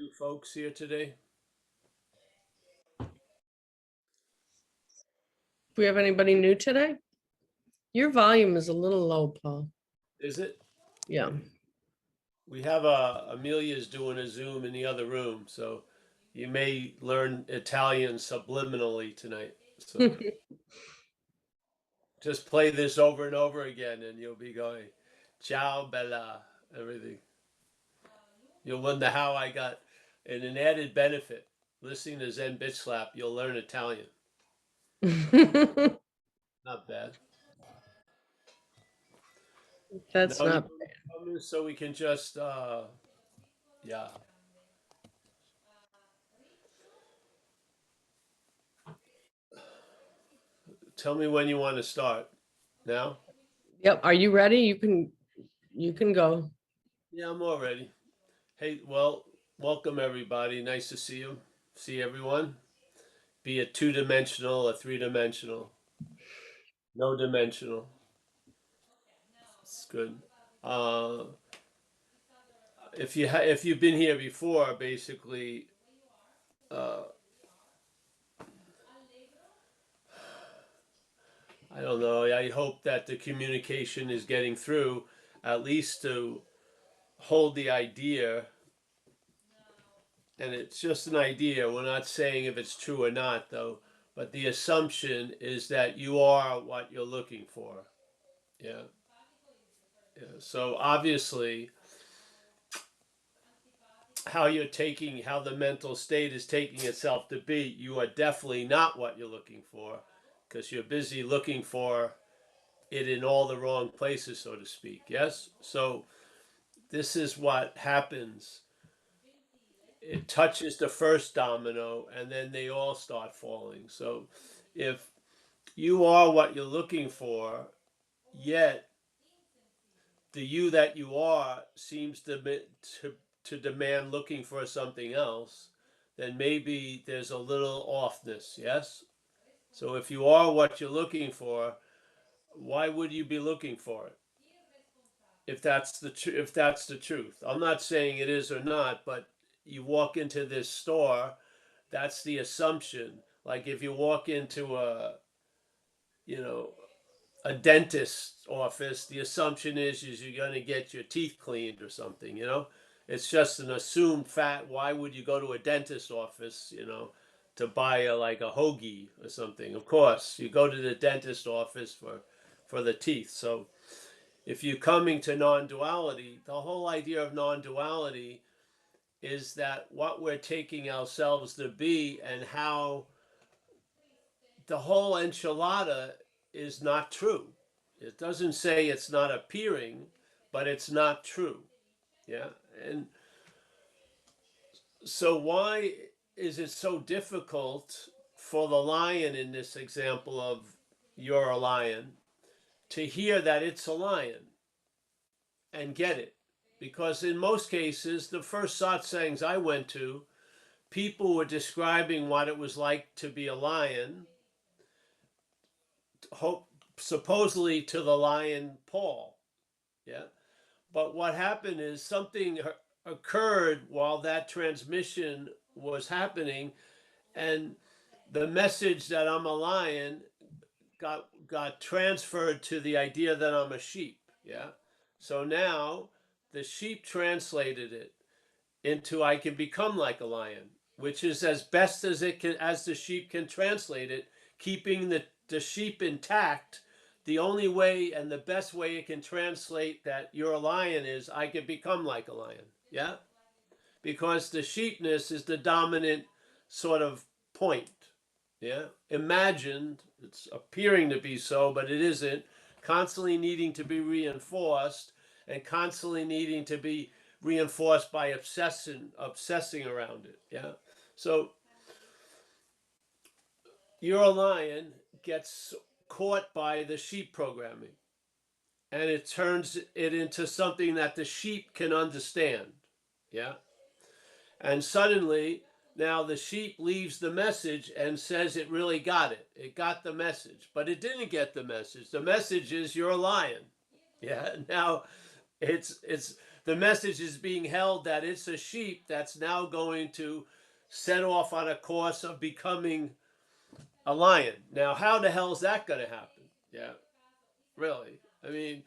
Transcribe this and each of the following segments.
New folks here today? Do we have anybody new today? Your volume is a little low, Paul. Is it? Yeah. We have Amelia's doing a Zoom in the other room, so you may learn Italian subliminally tonight. So just play this over and over again, and you'll be going, "Ciao, bella," everything. You'll wonder how I got. And an added benefit, listening to Zen Bitch Slap, you'll learn Italian. Not bad. That's No not. newcomers, so we can just, yeah. Tell me when you want to start. Now? Yep. Are you ready? You can go. Yeah, I'm all ready. Hey, well, welcome everybody. Nice to see you. See everyone. Be it two-dimensional or three-dimensional. No dimensional. It's good. Uh, if you've been here before, basically, uh, I don't know. I hope that the communication is getting through, at least to hold the idea. And it's just an idea. We're not saying if it's true or not, though. But the assumption is that you are what you're looking for. Yeah. Yeah. So obviously, how the mental state is taking itself to be, you are definitely not what you're looking for, because you're busy looking for it in all the wrong places, so to speak. Yes. So this is what happens. It touches the first domino, and then they all start falling. So if you are what you're looking for, yet the you that you are seems to demand looking for something else, then maybe there's a little offness. Yes. So if you are what you're looking for, why would you be looking for it? If that's the truth, I'm not saying it is or not, but you walk into this store, that's the assumption. Like if you walk into you know, a dentist's office, the assumption is you're going to get your teeth cleaned or something, you know? It's just an assumed fact. Why would you go to a dentist's office, to buy like a hoagie or something? Of course, you go to the dentist office for the teeth. So if you're coming to non-duality, the whole idea of non-duality is that what we're taking ourselves to be and how the whole enchilada is not true. It doesn't say it's not appearing, but it's not true. Yeah. And so, why is it so difficult for the lion in this example of you're a lion to hear that it's a lion and get it? Because in most cases, the first satsangs I went to, people were describing what it was like to be a lion, supposedly to the lion Paul. Yeah. But what happened is something occurred while that transmission was happening, and the message that I'm a lion got transferred to the idea that I'm a sheep. Yeah. So now the sheep translated it into I can become like a lion, which is as best as it can as the sheep can translate it, keeping the sheep intact. The only way and the best way it can translate that you're a lion is I can become like a lion. Yeah? Because the sheepness is the dominant sort of point. Yeah? Imagined, it's appearing to be so, but it isn't, constantly needing to be reinforced and constantly needing to be reinforced by obsessing around it. Yeah. So your lion gets caught by the sheep programming, and it turns it into something that the sheep can understand. Yeah. And suddenly now the sheep leaves the message and says it really got it. It got the message, but it didn't get the message. The message is you're a lion. Yeah. Now it's the message is being held that it's a sheep that's now going to set off on a course of becoming a lion. Now, how the hell is that going to happen? Yeah, really. I mean,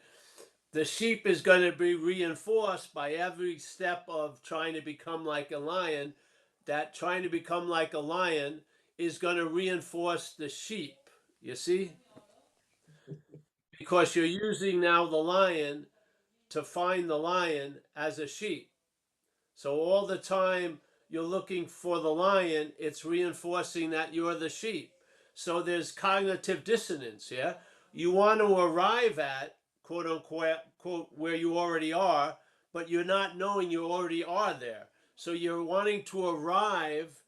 the sheep is going to be reinforced by every step of trying to become like a lion. That trying to become like a lion is going to reinforce the sheep. You see? Because you're using now the lion to find the lion as a sheep. So all the time you're looking for the lion, it's reinforcing that you're the sheep. So there's cognitive dissonance, yeah? You want to arrive at, quote unquote, quote, where you already are, but you're not knowing you already are there. So you're wanting to arrive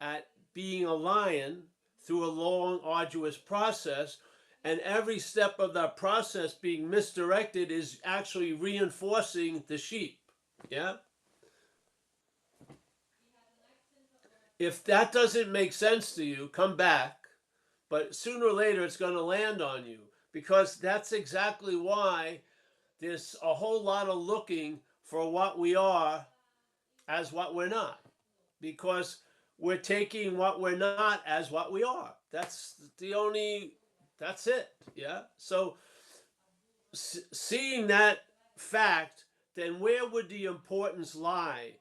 at being a lion through a long, arduous process. And every step of that process being misdirected is actually reinforcing the sheep. Yeah? If that doesn't make sense to you, come back. But sooner or later, it's going to land on you because that's exactly why there's a whole lot of looking for what we are as what we're not. Because we're taking what we're not as what we are. That's it. Yeah. So seeing that fact, then where would the importance lie?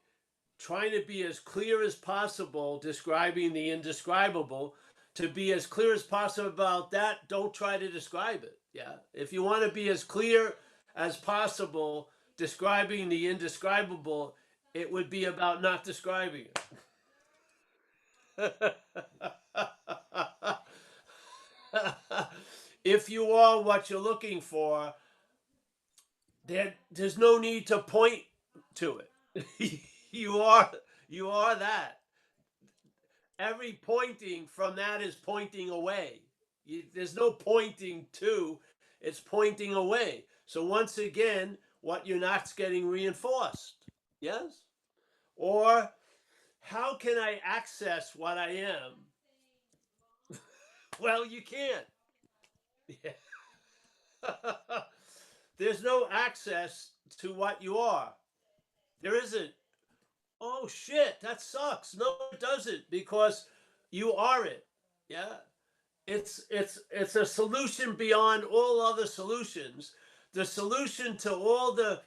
Trying to be as clear as possible, describing the indescribable. To be as clear as possible about that, don't try to describe it. Yeah. If you want to be as clear as possible describing the indescribable, it would be about not describing it. If you are what you're looking for, there's no need to point to it. you are you are that. Every pointing from that is pointing away. There's no pointing to, it's pointing away. So once again, what you're not's getting reinforced. Yes? Or how can I access what I am? Well, you can't. Yeah. There's no access to what you are. There isn't. Oh shit, that sucks. No, it doesn't because you are it. Yeah. It's a solution beyond all other solutions. The solution to all the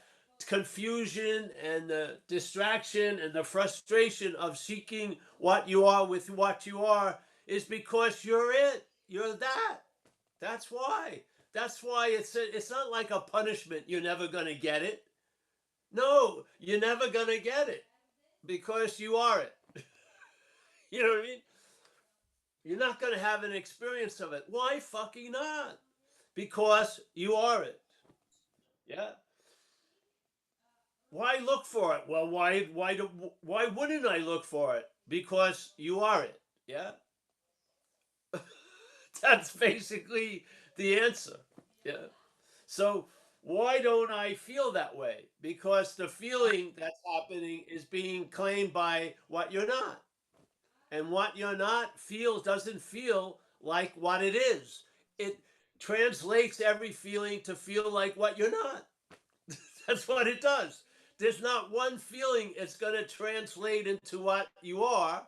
confusion and the distraction and the frustration of seeking what you are with what you are is because you're it. You're that. That's why. That's why it's not like a punishment. You're never gonna get it. No, you're never gonna get it because you are it. You know what I mean? You're not gonna have an experience of it. Why fucking not? Because you are it. Yeah. Why look for it? Well, why wouldn't I look for it? Because you are it. Yeah. That's basically the answer. Yeah. So why don't I feel that way? Because the feeling that's happening is being claimed by what you're not. And what you're not feels doesn't feel like what it is. It translates every feeling to feel like what you're not. That's what it does. There's not one feeling it's going to translate into what you are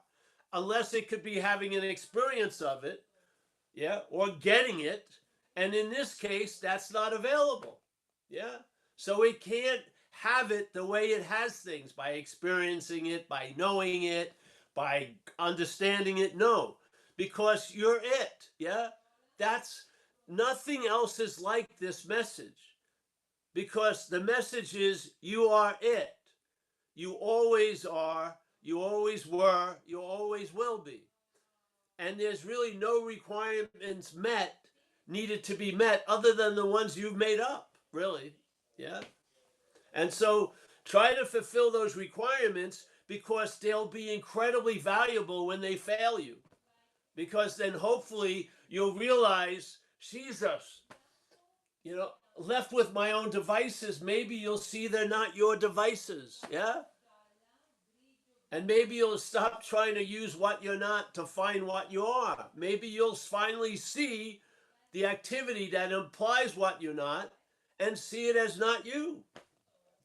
unless it could be having an experience of it, yeah, or getting it. And in this case, that's not available. Yeah. So it can't have it the way it has things by experiencing it, by knowing it, by understanding it. No, because you're it. Yeah. That's nothing else is like this message because the message is you are it. You always are, you always were, you always will be. And there's really no requirements needed to be met other than the ones you've made up, really. Yeah. And so try to fulfill those requirements because they'll be incredibly valuable when they fail you. Because then hopefully you'll realize, Jesus, left with my own devices, maybe you'll see they're not your devices. Yeah. And maybe you'll stop trying to use what you're not to find what you are. Maybe you'll finally see the activity that implies what you're not and see it as not you.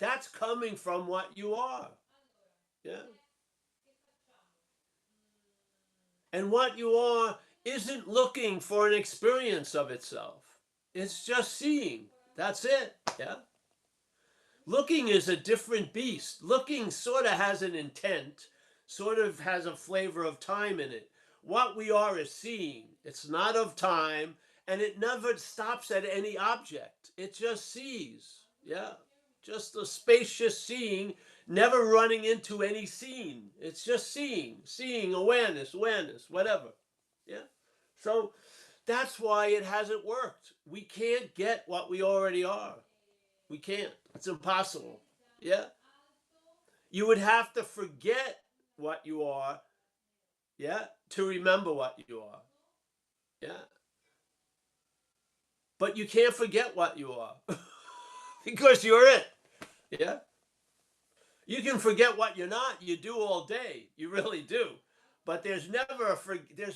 That's coming from what you are. Yeah. And what you are isn't looking for an experience of itself. It's just seeing. That's it. Yeah. Looking is a different beast. Looking sort of has an intent, sort of has a flavor of time in it. What we are is seeing. It's not of time, and it never stops at any object. It just sees. Yeah. Just a spacious seeing, never running into any scene. It's just seeing, awareness, whatever. Yeah. So that's why it hasn't worked. We can't get what we already are. We can't. It's impossible. Yeah. You would have to forget what you are, yeah, to remember what you are. Yeah. But you can't forget what you are because you're it. Yeah. You can forget what you're not. You do all day. You really do. But there's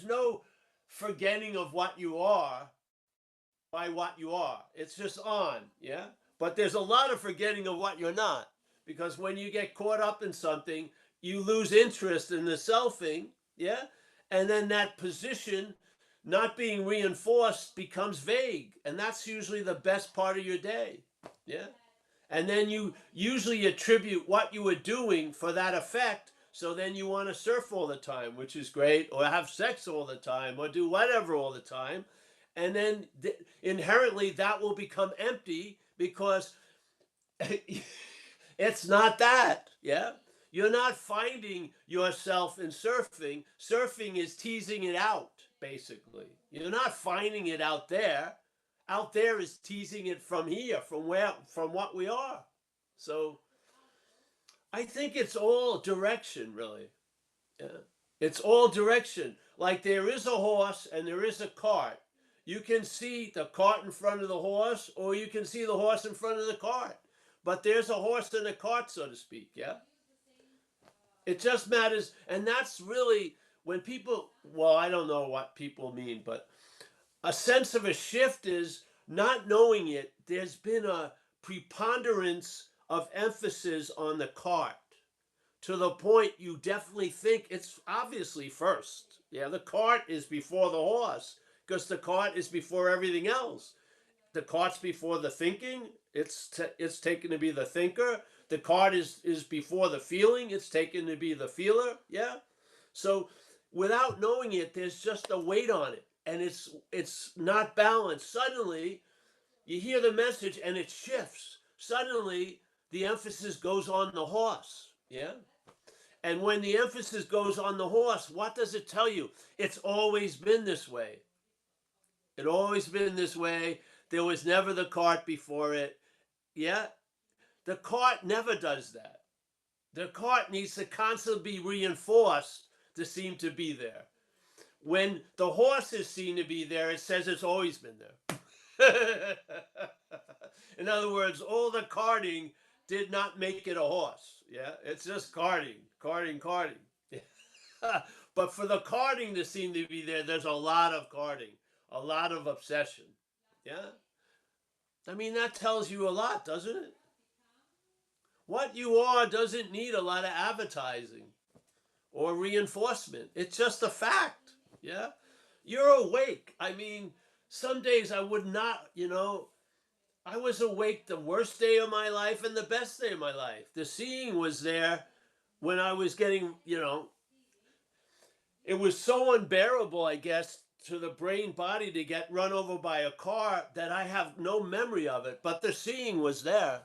no forgetting of what you are by what you are. It's just on, yeah? But there's a lot of forgetting of what you're not. Because when you get caught up in something, you lose interest in the selfing, yeah? And then that position not being reinforced becomes vague. And that's usually the best part of your day, yeah? And then you usually attribute what you were doing for that effect. So then you want to surf all the time, which is great, or have sex all the time, or do whatever all the time. And then inherently that will become empty because it's not that. Yeah. You're not finding yourself in surfing. Surfing is teasing it out, basically. You're not finding it out there. Out there is teasing it from here, from what we are. So I think it's all direction, really. Yeah. It's all direction. Like there is a horse and there is a cart. You can see the cart in front of the horse, or you can see the horse in front of the cart. But there's a horse and a cart, so to speak. Yeah. It just matters. And that's really when people, well, I don't know what people mean, but a sense of a shift is not knowing it. There's been a preponderance of emphasis on the cart to the point you definitely think it's obviously first. Yeah, the cart is before the horse because the cart is before everything else. The cart's before the thinking. It's taken to be the thinker. The cart is before the feeling. It's taken to be the feeler. Yeah. So without knowing it, there's just a weight on it, and it's not balanced. Suddenly, you hear the message, and it shifts. Suddenly, the emphasis goes on the horse. Yeah. And when the emphasis goes on the horse, what does it tell you? It's always been this way. It always been this way. There was never the cart before it. Yeah. The cart never does that. The cart needs to constantly be reinforced to seem to be there. When the horse is seen to be there, it says it's always been there. In other words, all the carting did not make it a horse. Yeah, it's just carting. But for the carting to seem to be there, there's a lot of carting, a lot of obsession. Yeah, I mean that tells you a lot, doesn't it? What you are doesn't need a lot of advertising or reinforcement. It's just a fact. Yeah, you're awake. I mean, some days I would not. I was awake the worst day of my life and the best day of my life. The seeing was there when I was getting, it was so unbearable, I guess, to the brain body to get run over by a car that I have no memory of it. But the seeing was there.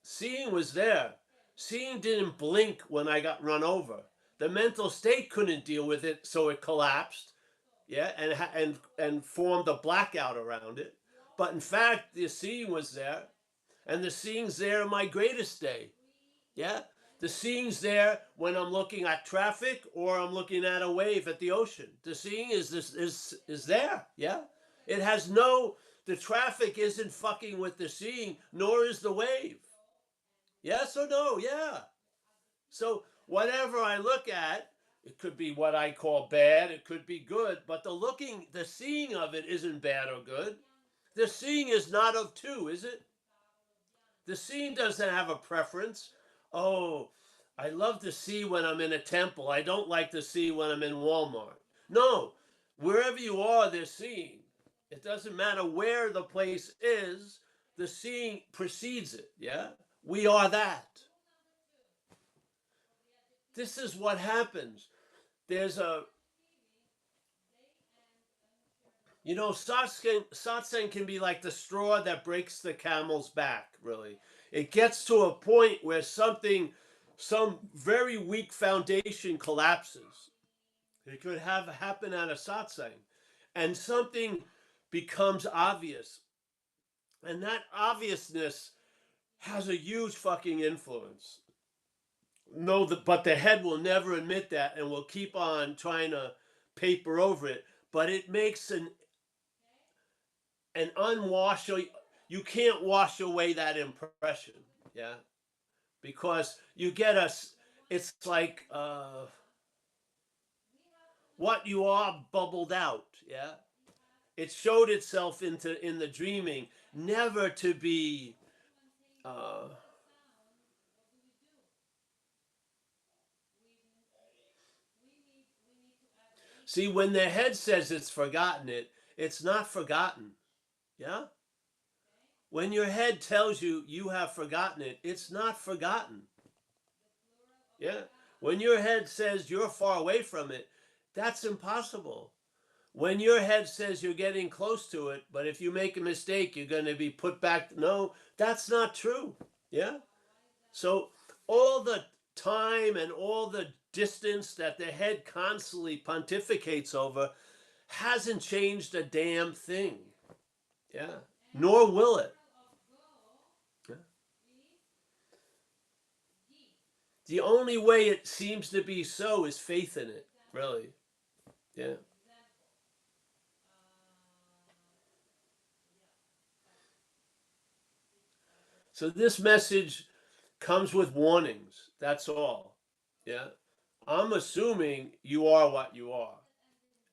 Seeing was there. Seeing didn't blink when I got run over. The mental state couldn't deal with it, so it collapsed. Yeah, and formed a blackout around it. But in fact, the seeing was there, and the seeing's there on my greatest day. Yeah, the seeing's there when I'm looking at traffic or I'm looking at a wave at the ocean. The seeing is there. Yeah, it has no. The traffic isn't fucking with the seeing, nor is the wave. Yes or no? Yeah. So whatever I look at, it could be what I call bad, it could be good, but the seeing of it isn't bad or good. The seeing is not of two, is it? The seeing doesn't have a preference. Oh, I love to see when I'm in a temple. I don't like to see when I'm in Walmart. No, wherever you are, they're seeing. It doesn't matter where the place is, the seeing precedes it. Yeah? We are that. This is what happens. There's a, satsang can be like the straw that breaks the camel's back, really. It gets to a point where some very weak foundation collapses. It could have happen at a satsang, and something becomes obvious. And that obviousness has a huge fucking influence. No, but the head will never admit that and will keep on trying to paper over it. But it makes an unwash. You can't wash away that impression. Yeah, because you get us. It's like what you are bubbled out. Yeah, it showed itself in the dreaming, never to be. Uh, See, when the head says it's forgotten it, it's not forgotten. Yeah? When your head tells you you have forgotten it, it's not forgotten. Yeah? When your head says you're far away from it, that's impossible. When your head says you're getting close to it, but if you make a mistake, you're going to be put back. No, that's not true. Yeah? So all the time and all the distance that the head constantly pontificates over hasn't changed a damn thing. Yeah. Nor will it. Yeah. The only way it seems to be so is faith in it, really. Yeah. So this message comes with warnings. That's all. Yeah. I'm assuming you are what you are.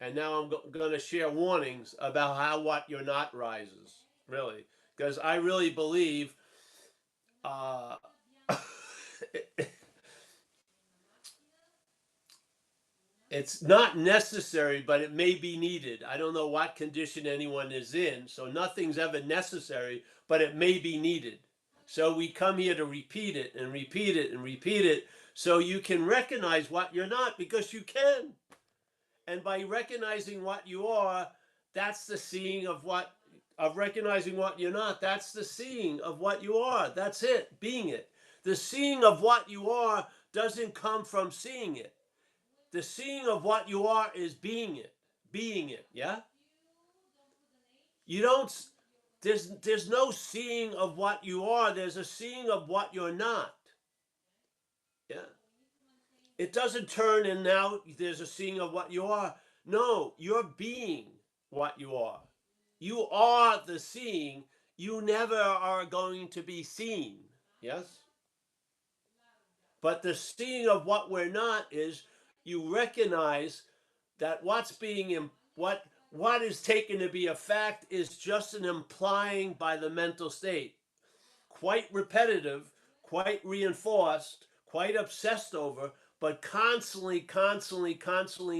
And now I'm going to share warnings about how what you're not rises, really. Because I really believe uh, it's not necessary, but it may be needed. I don't know what condition anyone is in, so nothing's ever necessary, but it may be needed. So we come here to repeat it and repeat it and repeat it so you can recognize what you're not, because you can. And by recognizing what you are, that's the seeing of recognizing what you're not. That's the seeing of what you are. That's it, being it. The seeing of what you are doesn't come from seeing it. The seeing of what you are is being it. Being it, yeah? You don't there's no seeing of what you are. There's a seeing of what you're not. Yeah. It doesn't turn and now there's a seeing of what you are. No, you're being what you are. You are the seeing. You never are going to be seen. Yes? But the seeing of what we're not is you recognize that what is taken to be a fact is just an implying by the mental state. Quite repetitive, quite reinforced, quite obsessed over, but constantly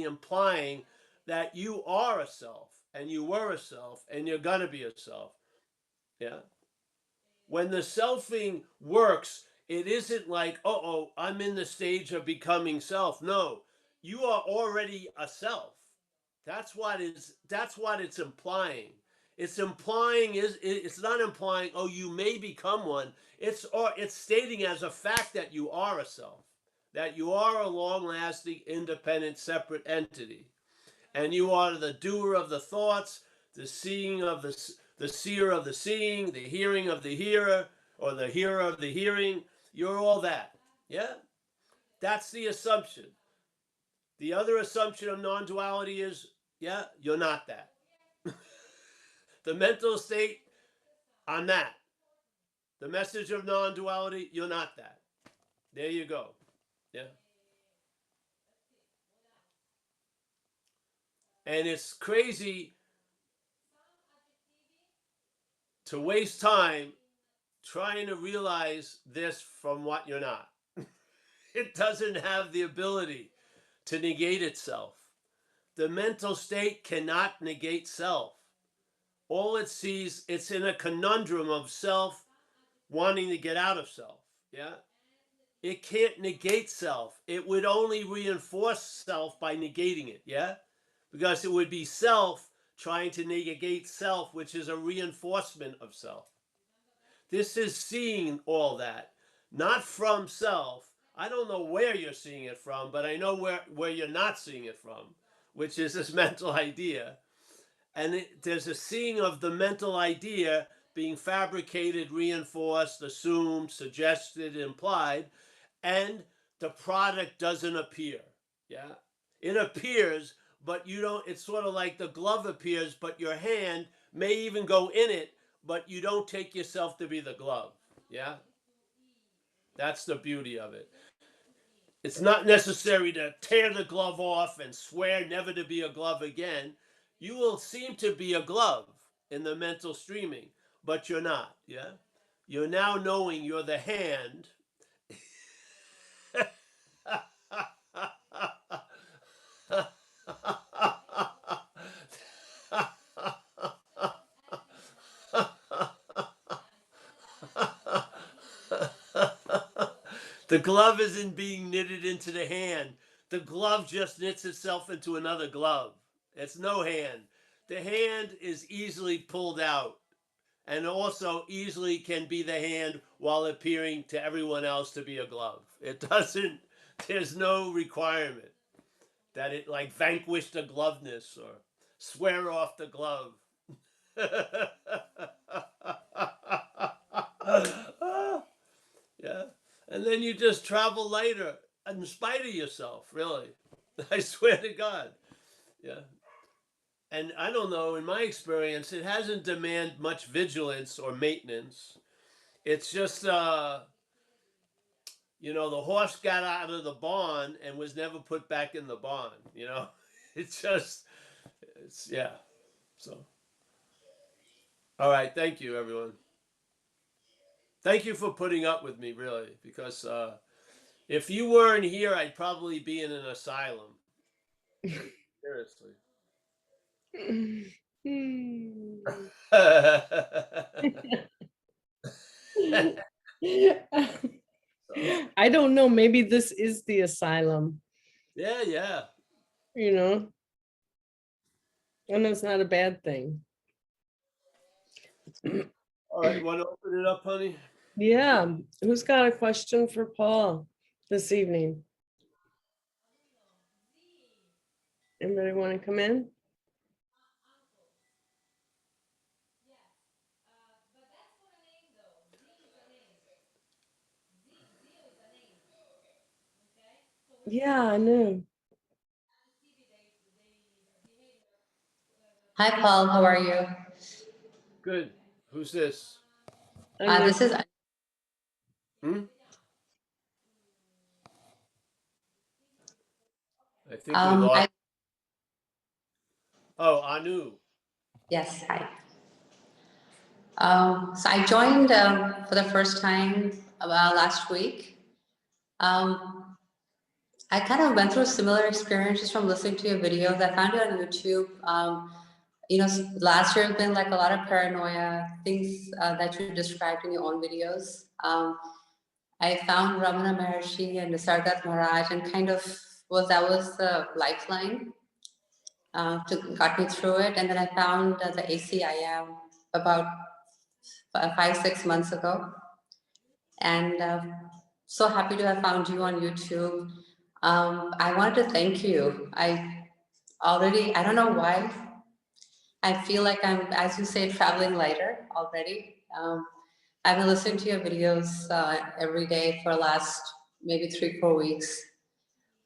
implying that you are a self and you were a self and you're gonna be a self. Yeah. When the selfing works, it isn't like, I'm in the stage of becoming self. No, you are already a self. That's what it's implying. It's not implying, you may become one. It's stating as a fact that you are a self, that you are a long-lasting, independent, separate entity, and you are the doer of the thoughts, the seeing of the seer of the seeing, the hearing of the hearer, or the hearer of the hearing. You're all that. Yeah, that's the assumption. The other assumption of non-duality is, yeah, you're not that. The mental state, I'm that. The message of non-duality, you're not that. There you go. Yeah. And it's crazy to waste time trying to realize this from what you're not. It doesn't have the ability to negate itself. The mental state cannot negate self. All it sees, it's in a conundrum of self wanting to get out of self. Yeah. It can't negate self. It would only reinforce self by negating it. Yeah. Because it would be self trying to negate self, which is a reinforcement of self. This is seeing all that, not from self. I don't know where you're seeing it from, but I know where you're not seeing it from, which is this mental idea. And there's a seeing of the mental idea being fabricated, reinforced, assumed, suggested, implied, and the product doesn't appear. Yeah. It appears, but you don't, it's sort of like the glove appears, but your hand may even go in it, but you don't take yourself to be the glove. Yeah. That's the beauty of it. It's not necessary to tear the glove off and swear never to be a glove again. You will seem to be a glove in the mental streaming, but you're not. Yeah. You're now knowing you're the hand. The glove isn't being knitted into the hand. The glove just knits itself into another glove. It's no hand. The hand is easily pulled out and also easily can be the hand while appearing to everyone else to be a glove. It doesn't, there's no requirement that it like vanquish the gloveness or swear off the glove. Yeah. And then you just travel lighter in spite of yourself, really. I swear to God. Yeah. And I don't know, in my experience, it hasn't demanded much vigilance or maintenance. It's just, the horse got out of the barn and was never put back in the barn. It's just, yeah. So, all right. Thank you, everyone. Thank you for putting up with me, really, because if you weren't here, I'd probably be in an asylum. Seriously. So, I don't know, maybe this is the asylum, yeah, yeah. you know, and it's not a bad thing. All right. Want to open it up, honey? Yeah, who's got a question for Paul this evening? Anybody want to come in? Yeah, I know. Hi, Paul. How are you? Good. Who's this? I know. This is Hmm? I think we um, lost. I Oh, Anu. yes, hi. So I joined for the first time about last week. Um, I kind of went through similar experiences from listening to your videos. I found it on YouTube. Last year has been like a lot of paranoia things that you described in your own videos. I found Ramana Maharshi and Nisargat Maharaj, and kind of was the lifeline got me through it. And then I found the ACIM about 5, 6 months ago, and so happy to have found you on YouTube. I wanted to thank you. I don't know why, I feel like I'm, as you say, traveling lighter already. I've been listening to your videos every day for the last maybe 3, 4 weeks.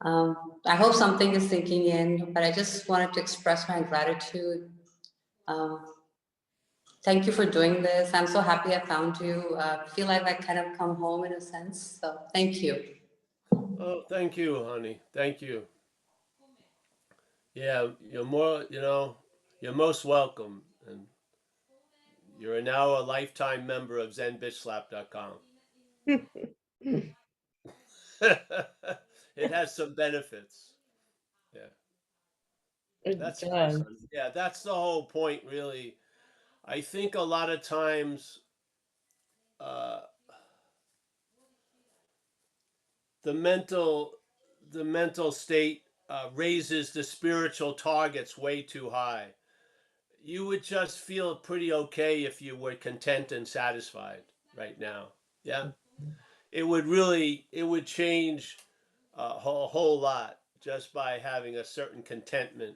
I hope something is sinking in, but I just wanted to express my gratitude. Um, Thank you for doing this. I'm so happy I found you. Feel like I kind of come home in a sense. So thank you. Oh, thank you, honey. Thank you. Yeah, you're most welcome. And You're now a lifetime member of ZenBitchSlap.com. It has some benefits. Yeah, It that's nice. does. Yeah, that's the whole point, really. I think a lot of times uh, the mental state raises the spiritual targets way too high. You would just feel pretty okay if you were content and satisfied right now. Yeah, it would change a whole lot just by having a certain contentment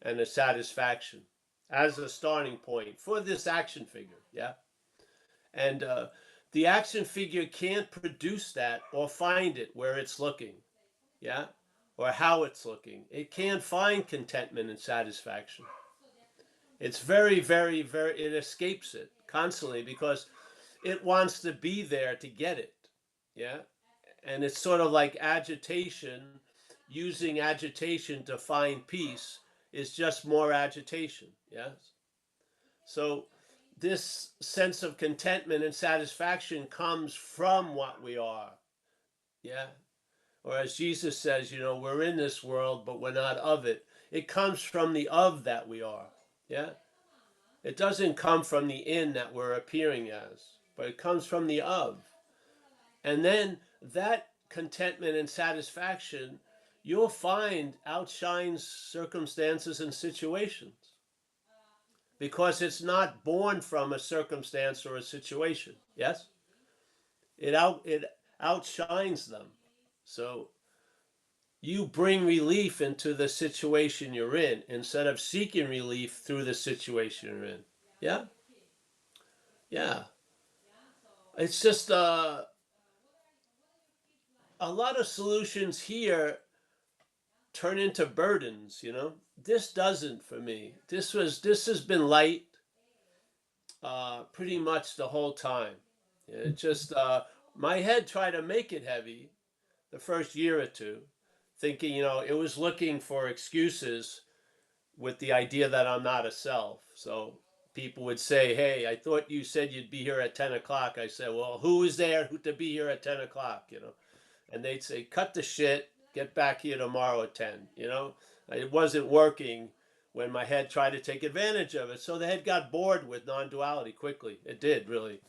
and a satisfaction as a starting point for this action figure. Yeah, and the action figure can't produce that or find it where it's looking. Yeah, or how it's looking. It can't find contentment and satisfaction. It's very, very, very, it escapes it constantly because it wants to be there to get it. Yeah. And it's sort of like agitation, using agitation to find peace is just more agitation. Yes. So this sense of contentment and satisfaction comes from what we are. Yeah. Or as Jesus says, we're in this world, but we're not of it. It comes from the of that we are. Yeah. It doesn't come from the in that we're appearing as, but it comes from the of. And then that contentment and satisfaction, you'll find outshines circumstances and situations because it's not born from a circumstance or a situation. Yes? It outshines them. So you bring relief into the situation you're in instead of seeking relief through the situation you're in. Yeah? Yeah. It's just a lot of solutions here turn into burdens, This doesn't for me. This has been light pretty much the whole time. It just my head tried to make it heavy the first year or two, thinking, it was looking for excuses with the idea that I'm not a self. So people would say, hey, I thought you said you'd be here at 10 o'clock. I said, well, who is there to be here at 10 o'clock, And they'd say, cut the shit, get back here tomorrow at 10, It wasn't working when my head tried to take advantage of it. So the head got bored with non-duality quickly. It did, really.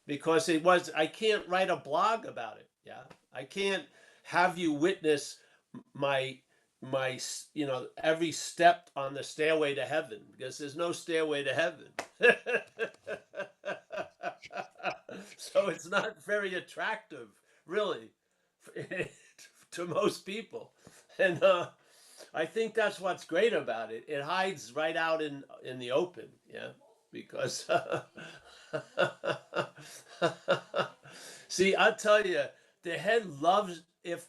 Because I can't write a blog about it, yeah? I can't have you witness my every step on the stairway to heaven, because there's no stairway to heaven. So it's not very attractive, really, to most people. And I think that's what's great about it. It hides right out in the open, yeah, because see, I'll tell you, the head loves if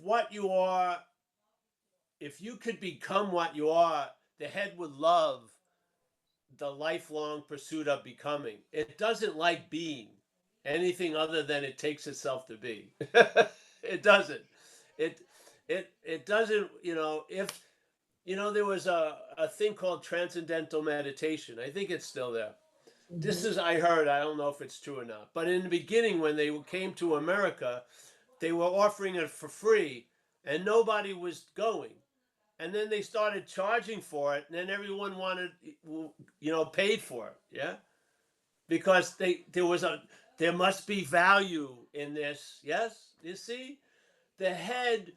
what you are, if you could become what you are, the head would love the lifelong pursuit of becoming. It doesn't like being anything other than it takes itself to be. It doesn't. It doesn't, if there was a thing called transcendental meditation. I think it's still there. This is, I heard, I don't know if it's true or not, but in the beginning when they came to America, they were offering it for free and nobody was going. And then they started charging for it, and then everyone wanted, paid for it, yeah, because there must be value in this. Yes, you see, the head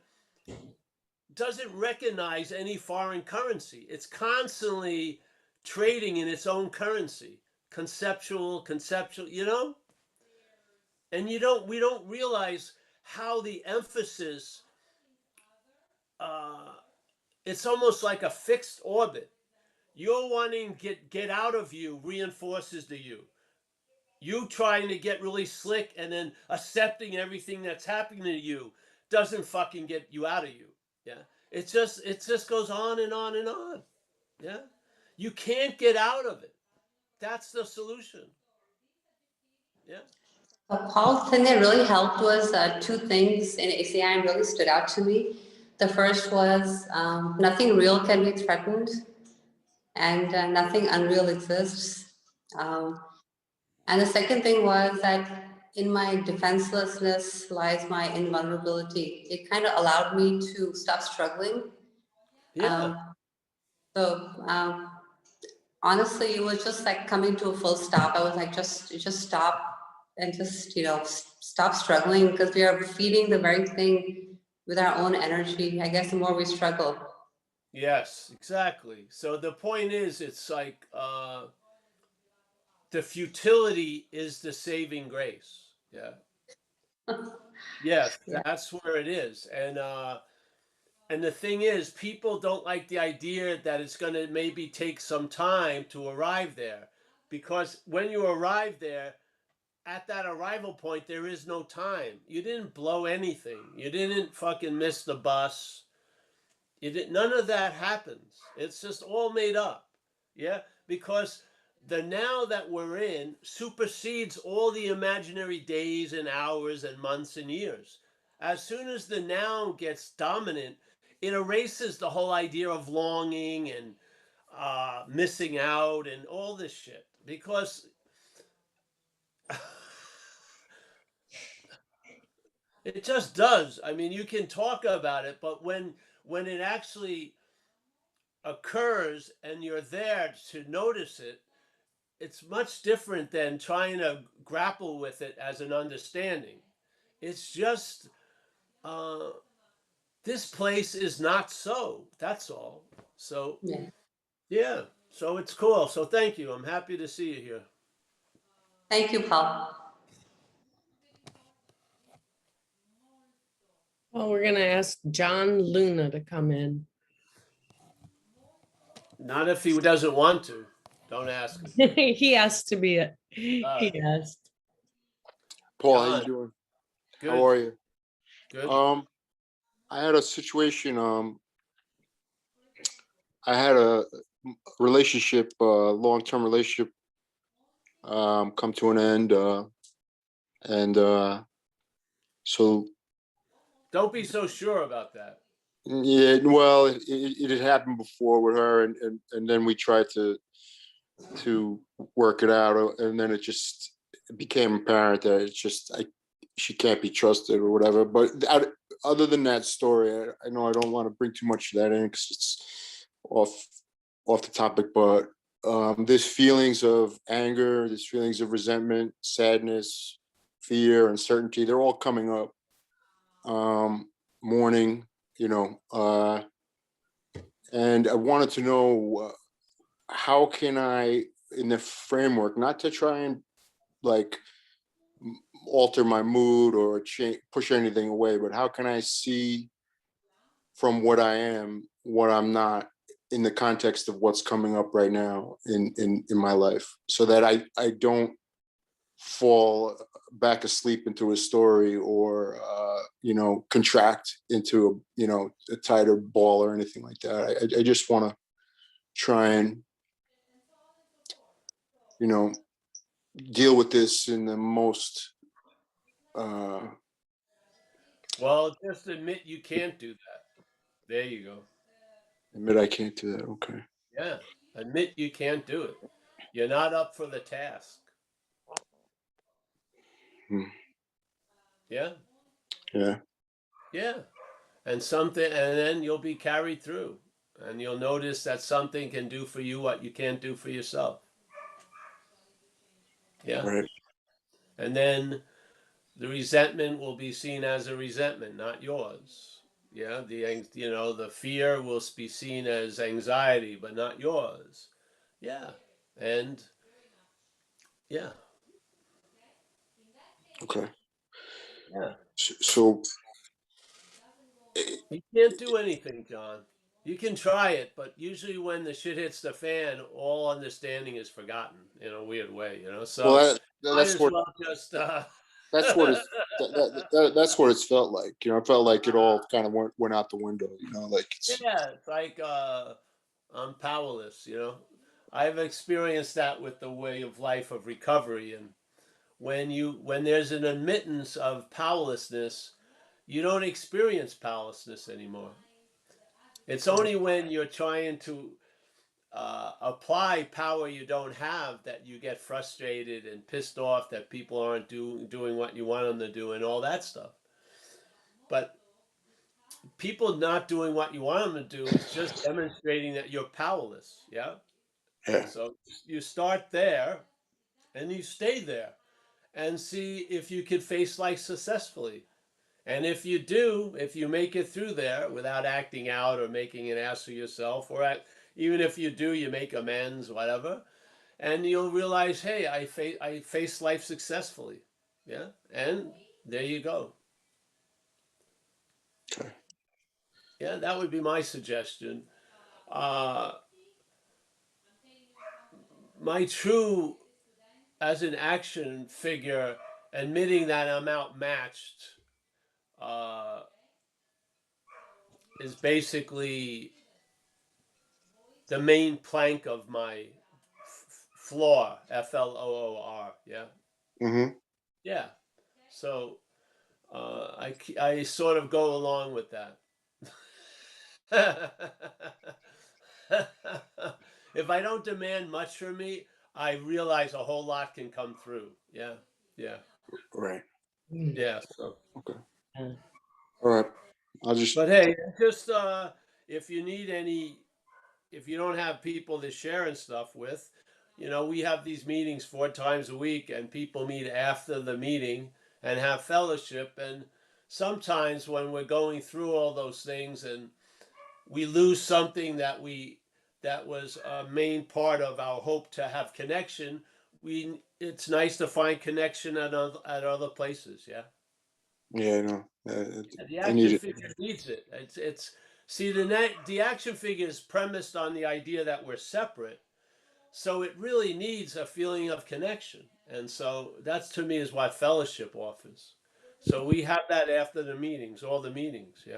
doesn't recognize any foreign currency. It's constantly trading in its own currency, conceptual, and we don't realize how the emphasis. It's almost like a fixed orbit. You're wanting to get out of you reinforces the you. You trying to get really slick and then accepting everything that's happening to you doesn't fucking get you out of you. Yeah. It just goes on and on and on. Yeah. You can't get out of it. That's the solution. Yeah. Paul, thing that really helped was two things in ACI and really stood out to me. The first was nothing real can be threatened and nothing unreal exists. And the second thing was that in my defenselessness lies my invulnerability. It kind of allowed me to stop struggling. Yeah. Um, so honestly, it was just like coming to a full stop. I was like, just stop and just stop struggling, because we are feeding the very thing with our own energy. I guess the more we struggle. Yes, exactly. So the point is, it's like the futility is the saving grace. Yeah. Yes, Yeah. that's where it is. And the thing is, people don't like the idea that it's going to maybe take some time to arrive there, because when you arrive there, at that arrival point, there is no time. You didn't blow anything. You didn't fucking miss the bus. You didn't. None of that happens. It's just all made up. Yeah, because the now that we're in supersedes all the imaginary days and hours and months and years. As soon as the now gets dominant, it erases the whole idea of longing and missing out and all this shit. Because it just does. I mean, you can talk about it, but when it actually occurs and you're there to notice it, it's much different than trying to grapple with it as an understanding. It's just uh, this place is not so. That's all. So Yeah. yeah. So it's cool. So thank you. I'm happy to see you here. Thank you, Paul. Well, we're gonna ask John Luna to come in. Not if he doesn't want to. Don't ask him. He asked to be it. Uh, He asked. Paul, how you John, doing? How good, are you? good. I had a situation. I had a relationship, long-term relationship, come to an end, and so Don't be so sure about that. yeah. Well, it had happened before with her, and then we tried to work it out, and then it just became apparent that it's just she can't be trusted or whatever. But other than that story, I know I don't want to bring too much of that in because it's off the topic. But there's feelings of anger, there's feelings of resentment, sadness, fear, uncertainty. They're all coming up. Mourning, and I wanted to know how can I, in the framework, not to try and like alter my mood or change, push anything away, but how can I see from what I am, what I'm not, in the context of what's coming up right now in my life, so that I don't fall back asleep into a story or contract into a tighter ball or anything like that. I just want to try and deal with this in the most Well, just admit you can't do that. There you go. admit I can't do that. Okay. Yeah. Admit you can't do it. You're not up for the task. Hmm. Yeah. Yeah. Yeah. And then you'll be carried through. And you'll notice that something can do for you what you can't do for yourself. Yeah. Right. And then the resentment will be seen as a resentment, not yours. Yeah, the fear will be seen as anxiety, but not yours. Yeah, and yeah, Okay. yeah. So You can't do anything, John. You can try it, but usually when the shit hits the fan, all understanding is forgotten in a weird way. well, So might that's as what well just. that's what it's that's what it's felt like. It felt like it all kind of went out the window. Like it's Yeah, it's like I'm powerless. I've experienced that with the way of life of recovery, and when there's an admittance of powerlessness, you don't experience powerlessness anymore. It's only when you're trying to apply power you don't have, that you get frustrated and pissed off that people aren't doing what you want them to do and all that stuff. But people not doing what you want them to do is just demonstrating that you're powerless. Yeah. Yeah. So you start there and you stay there and see if you can face life successfully. And if you do, if you make it through there without acting out or making an ass of yourself, or even if you do, you make amends, whatever, and you'll realize, hey, I face life successfully. Yeah. And there you go. Okay. Yeah, that would be my suggestion. Uh, my true, as an action figure, admitting that I'm outmatched uh, is basically the main plank of my floor, FLOOR. Yeah. Mm-hmm. Yeah. So I sort of go along with that. If I don't demand much from me, I realize a whole lot can come through. Yeah. Yeah. Right. Yeah. So, Okay. Yeah. All right. I'll just, but hey, just if you need any, if you don't have people to share and stuff with, we have these meetings 4 times a week, and people meet after the meeting and have fellowship. And sometimes when we're going through all those things and we lose something that was a main part of our hope to have connection, it's nice to find connection at other places. Yeah. yeah, no, And the I need action it. figure needs it. It's see, the action figure is premised on the idea that we're separate, so it really needs a feeling of connection. And so that's, to me, is what fellowship offers. So we have that after the meetings, all the meetings. Yeah.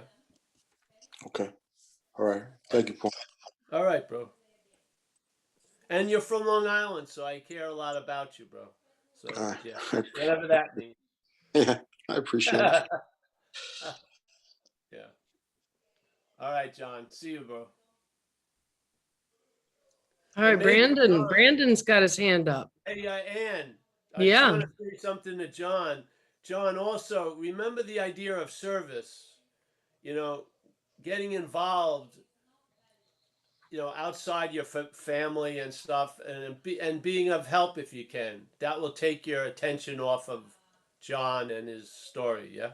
Okay. All right. Thank you, Paul. All right, bro. And you're from Long Island, so I care a lot about you, bro. So Uh, yeah, whatever that means. yeah, I appreciate it. Yeah. All right, John. See you, bro. All And right, maybe Brandon. John. Brandon's got his hand up. Hey, Ann. I just Yeah. want to say something to John. John, also remember the idea of service. You know, getting involved, outside your family and stuff, and being of help if you can. That will take your attention off of John and his story. Yeah.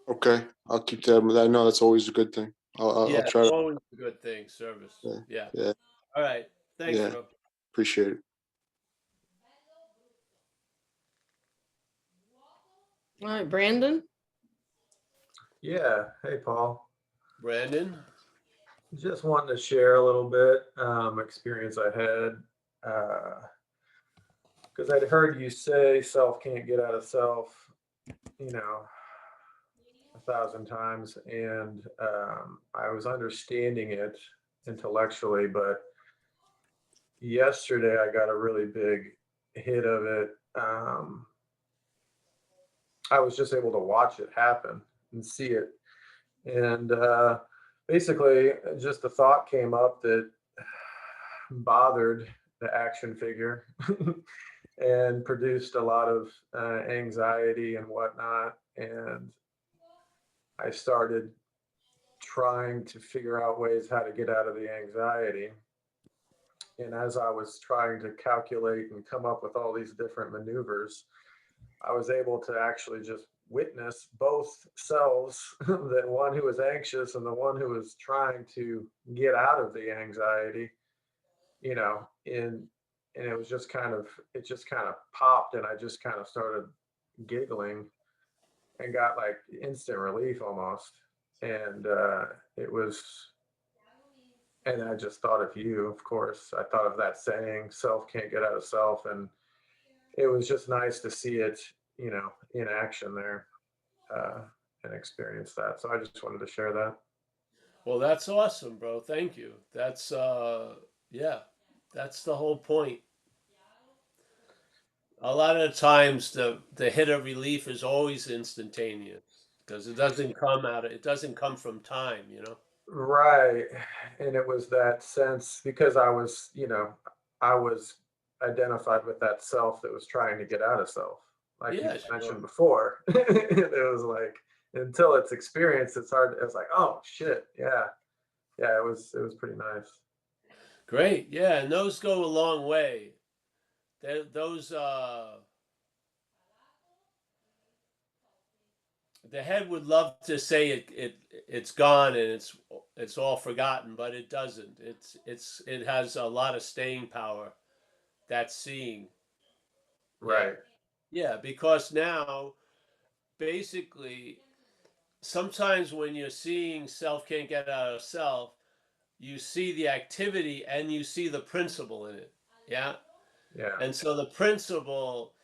Okay. I'll keep that. I know that's always a good thing. I'll Yeah, try to. always a good thing. Service. Yeah. Yeah. Yeah. All right. Thanks, Yeah. bro. Appreciate it. All right, Brandon. Yeah. Hey, Paul. Brandon. Just wanted to share a little bit experience I had because I'd heard you say self can't get out of self, you know, 1,000 times, and I was understanding it intellectually, but yesterday I got a really big hit of it. I was just able to watch it happen and see it, and basically, just a thought came up that bothered the action figure and produced a lot of anxiety and whatnot. And I started trying to figure out ways how to get out of the anxiety. And as I was trying to calculate and come up with all these different maneuvers, I was able to actually just witness both selves, the one who was anxious and the one who was trying to get out of the anxiety, in and it just kind of popped, and I just kind of started giggling and got like instant relief almost. And it was, and I just thought of you, of course. I thought of that saying, self can't get out of self. And it was just nice to see it, in action there, uh, and experience that. So I just wanted to share that. Well, that's awesome, bro. Thank you. That's yeah, that's the whole point. A lot of the times the hit of relief is always instantaneous because it doesn't come from time. Right. And it was that sense because I was, I was identified with that self that was trying to get out of self, like you Yeah, mentioned sure. before. It was like until it's experienced, it's hard. It's like, oh shit, yeah, yeah. It was pretty nice. Great. Yeah, and those go a long way. Those the head would love to say it's gone and it's all forgotten, but it doesn't. It has a lot of staying power. That seeing. Yeah. Right. Yeah, because now basically sometimes when you're seeing self can't get out of self, you see the activity and you see the principle in it. Yeah. Yeah. And so the principle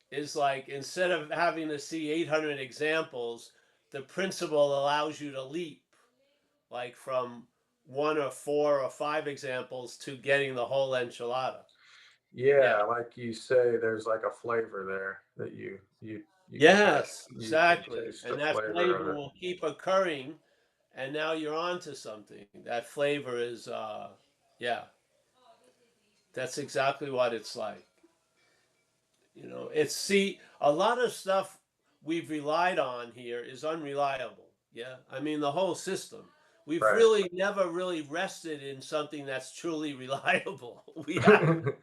is like instead of having to see 800 examples, the principle allows you to leap like from one or four or five examples to getting the whole enchilada. Yeah. Yeah. Like you say, there's like a flavor there that you can Yes, you can exactly. taste the And that flavor flavor of it. will keep occurring and now you're on to something. That flavor is yeah, that's exactly what it's like. It's see a lot of stuff we've relied on here is unreliable. Yeah. I mean the whole system. We've Right. really never really rested in something that's truly reliable. We haven't.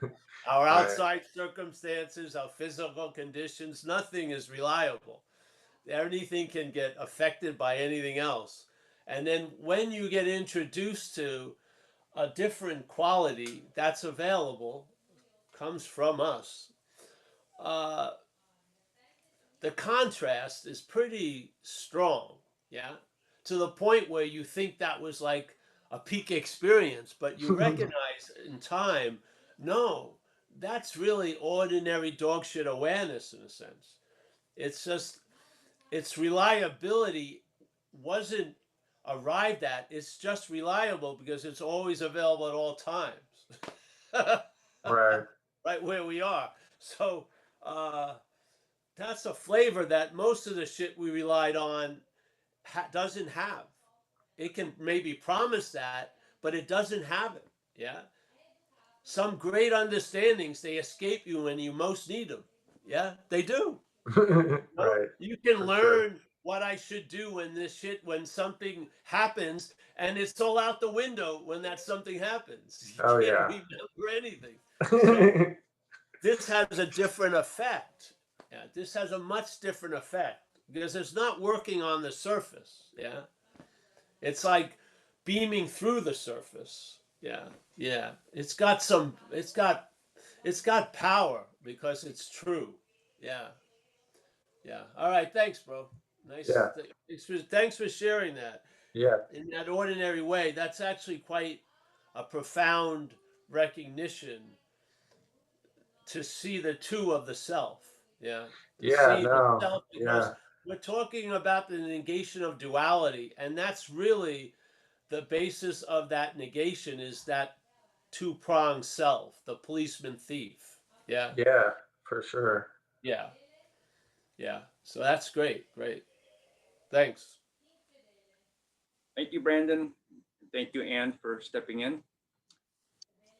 Our Right. outside circumstances, our physical conditions, nothing is reliable. Anything can get affected by anything else. And then when you get introduced to a different quality that's available, comes from us, uh, the contrast is pretty strong. Yeah. To the point where you think that was like a peak experience, but you recognize in time, no, that's really ordinary dog shit awareness in a sense. It's just its reliability wasn't arrived at. It's just reliable because it's always available at all times. Right. Right where we are. So that's a flavor that most of the shit we relied on doesn't have. It can maybe promise that, but it doesn't have it. Yeah. Some great understandings, they escape you when you most need them. Yeah, they do. Right. You can For sure. learn what I should do when something happens, and it's all out the window when that something happens. Oh You can't yeah. remember anything. So this has a different effect. Yeah, this has a much different effect because it's not working on the surface. Yeah, it's like beaming through the surface. Yeah, yeah. It's got power because it's true. Yeah, yeah. All right. Thanks, bro. Nice. Yeah. Thanks for sharing that Yeah. in that ordinary way. That's actually quite a profound recognition to see the two of the self. Yeah. To Yeah. see the No. self because Yeah. we're talking about the negation of duality, and that's really the basis of that negation is that two-pronged self, the policeman thief. Yeah. Yeah. For sure. Yeah. Yeah. So that's great. Great. Thanks. Thank you, Brandon. Thank you, Anne, for stepping in.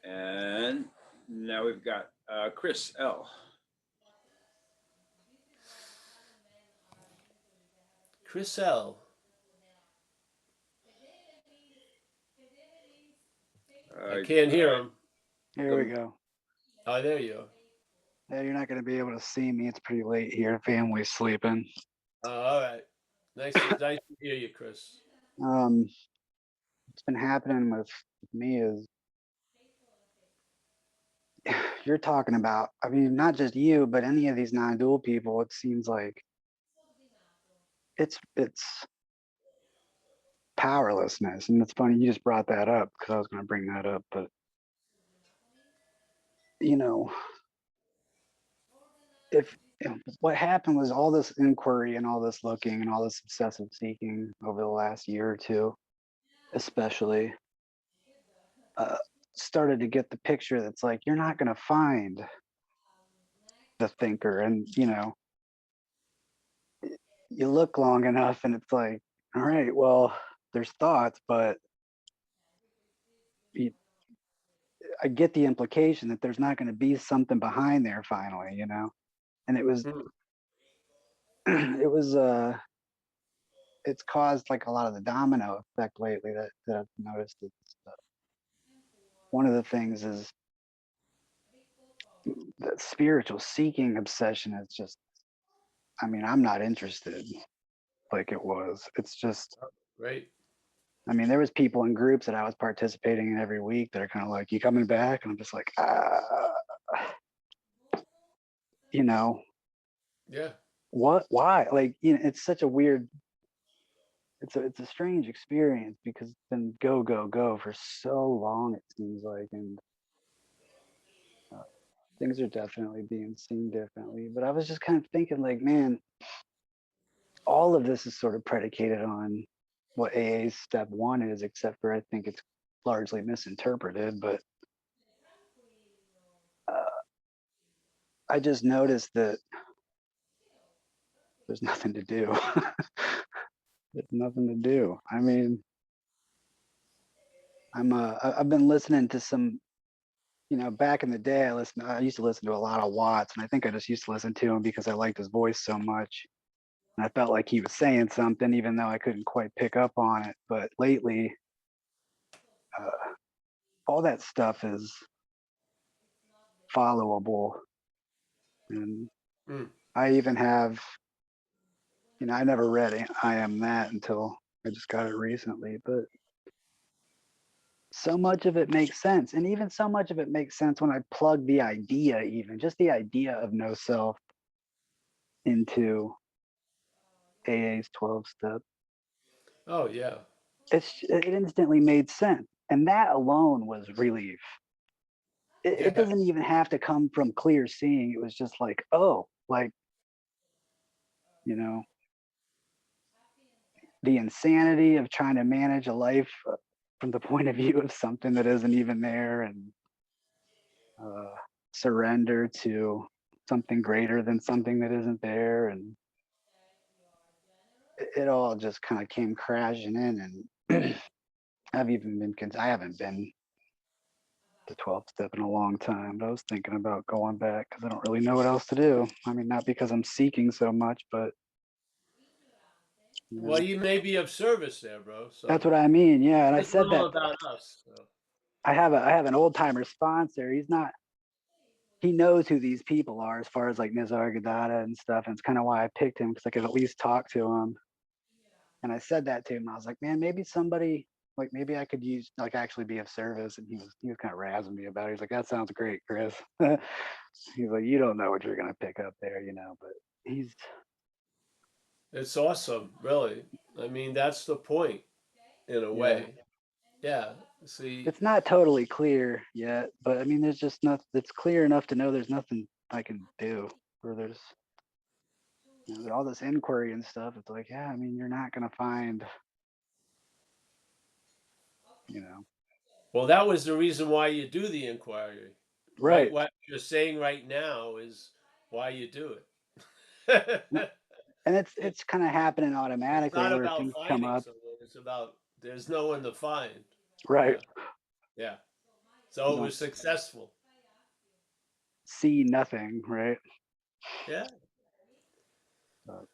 And now we've got Chris L. Chris L. I can't hear him. Here we go. Oh, there you are. Yeah, you're not going to be able to see me. It's pretty late here. Family's sleeping. Oh, all right. Nice to hear you, Chris. What's been happening with me is you're talking about, I mean, not just you, but any of these non-dual people, it seems like it's powerlessness. And it's funny, you just brought that up because I was going to bring that up. But, you know, if what happened was all this inquiry and all this looking and all this obsessive seeking over the last year or two, especially, uh, started to get the picture that's like, you're not going to find the thinker. And, you look long enough and it's like, all right, well, there's thoughts, but I get the implication that there's not going to be something behind there finally, you know. And it was Mm. it was it's caused like a lot of the domino effect lately that I've noticed. It's, one of the things is that spiritual seeking obsession is just, I mean, I'm not interested like it was. It's just, Right. I mean, there was people in groups that I was participating in every week that are kind of like, you coming back? And I'm just like, you know, Yeah. what, why? Like, you know, it's such a weird, it's a strange experience because it's been go, go, go for so long, it seems like. And things are definitely being seen differently. But I was just kind of thinking, like, man, all of this is sort of predicated on what AA's step one is, except for I think it's largely misinterpreted. But I just noticed that there's nothing to do. There's nothing to do. I mean, I've been listening to some, you know, back in the day, I used to listen to a lot of Watts, and I think I just used to listen to him because I liked his voice so much. And I felt like he was saying something, even though I couldn't quite pick up on it. But lately, all that stuff is followable. And Mm. I even have, you know, I never read it, I Am That until I just got it recently. But so much of it makes sense. And even so much of it makes sense when I plug the idea, even just the idea of no self into AA's 12 step. Oh yeah. It instantly made sense. And that alone was relief. It Yeah. doesn't even have to come from clear seeing. It was just like, oh, like, you know, the insanity of trying to manage a life from the point of view of something that isn't even there, and surrender to something greater than something that isn't there. And it all just kind of came crashing in. And I haven't been to 12 step in a long time, but I was thinking about going back because I don't really know what else to do. I mean, not because I'm seeking so much, but you Well, know, you may be of service there, bro. that's So what I mean. Yeah. And I it's said not all that about us. So. I have an old timer sponsor. He knows who these people are as far as like Nisargadatta and stuff. And it's kind of why I picked him, because I could at least talk to him. And I said that to him. I was like, man, maybe somebody, like, maybe I could use, like, actually be of service. And he was kind of razzing me about it. He's like, that sounds great, Chris. He's like, you don't know what you're going to pick up there, you know, but he's, It's awesome, really. I mean, that's the point, in a yeah, way. Yeah. See, it's not totally clear yet, but I mean, there's just nothing, it's clear enough to know there's nothing I can do, or there's, you know, all this inquiry and stuff. It's like, yeah, I mean, you're not going to find, you know, well, that was the reason why you do the inquiry, right? right. What you're saying right now is why you do it. And it's It- it's kind of happening it's automatically not where about things come finding up. someone. It's about there's no one to find. Right. Yeah. Yeah. So You it don't was successful. see nothing, right? Yeah. Uh,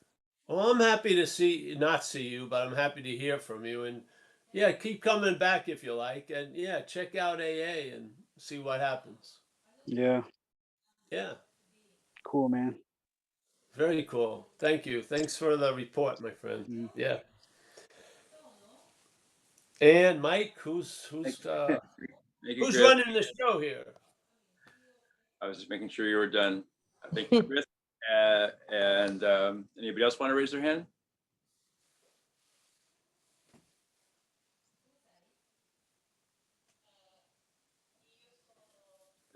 Well, I'm happy to not see you, but I'm happy to hear from you. And yeah, keep coming back if you like. And yeah, check out AA and see what happens. yeah, Yeah. cool, man. Very cool. Thank you. Thanks for the report, my friend. Mm. Yeah. And Mike, Thank you, who's Chris. running the show here? I was just making sure you were done. Thank you, Chris. And anybody else want to raise their hand?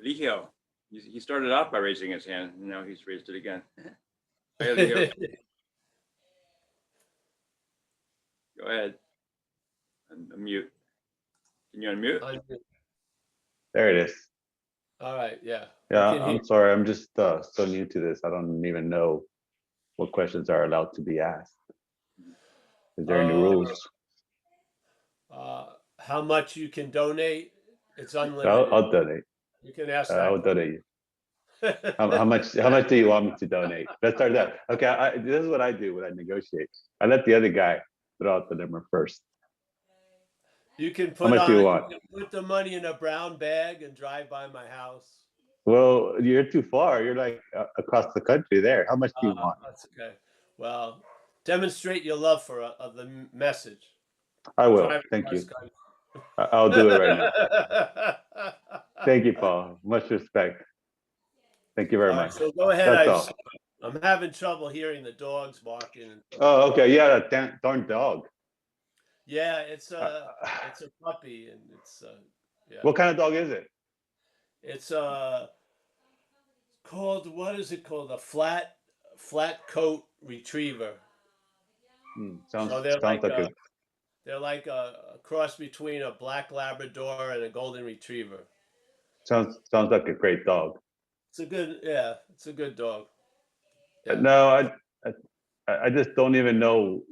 Lijo, he started off by raising his hand, and now he's raised it again. Go ahead, Lijo. Go ahead. Unmute. Can you unmute? There it is. All right. Yeah. We Yeah, can hear. I'm sorry. I'm just so new to this. I don't even know what questions are allowed to be asked. Is there any Uh, rules? how much you can donate It's So unlimited. I'll donate. You can ask I'll that. donate you. How much do you want me to donate? Let's start that. Okay, this is what I do when I negotiate. I let the other guy throw out the number first. You can How put much do you on, want? you can put the money in a brown bag and drive by my house. Well, you're too far. You're like across the country there. How much do you want? That's okay. Well, demonstrate your love for the message. I will. Drive Thank across you. country. I'll do it right now. Thank you, Paul. Much respect. Thank you very All right, much. so go ahead. That's all. I'm having trouble hearing the dogs barking. Oh, okay. Yeah, that darn dog. Yeah, it's a puppy, and it's yeah. What kind of dog is it? It's called, what is it called? A flat coat retriever. Sounds So they're sounds like a they're like a cross between a black Labrador and a golden retriever. sounds like a great dog. It's a good, yeah, it's a good dog. Yeah. No, I just don't even know.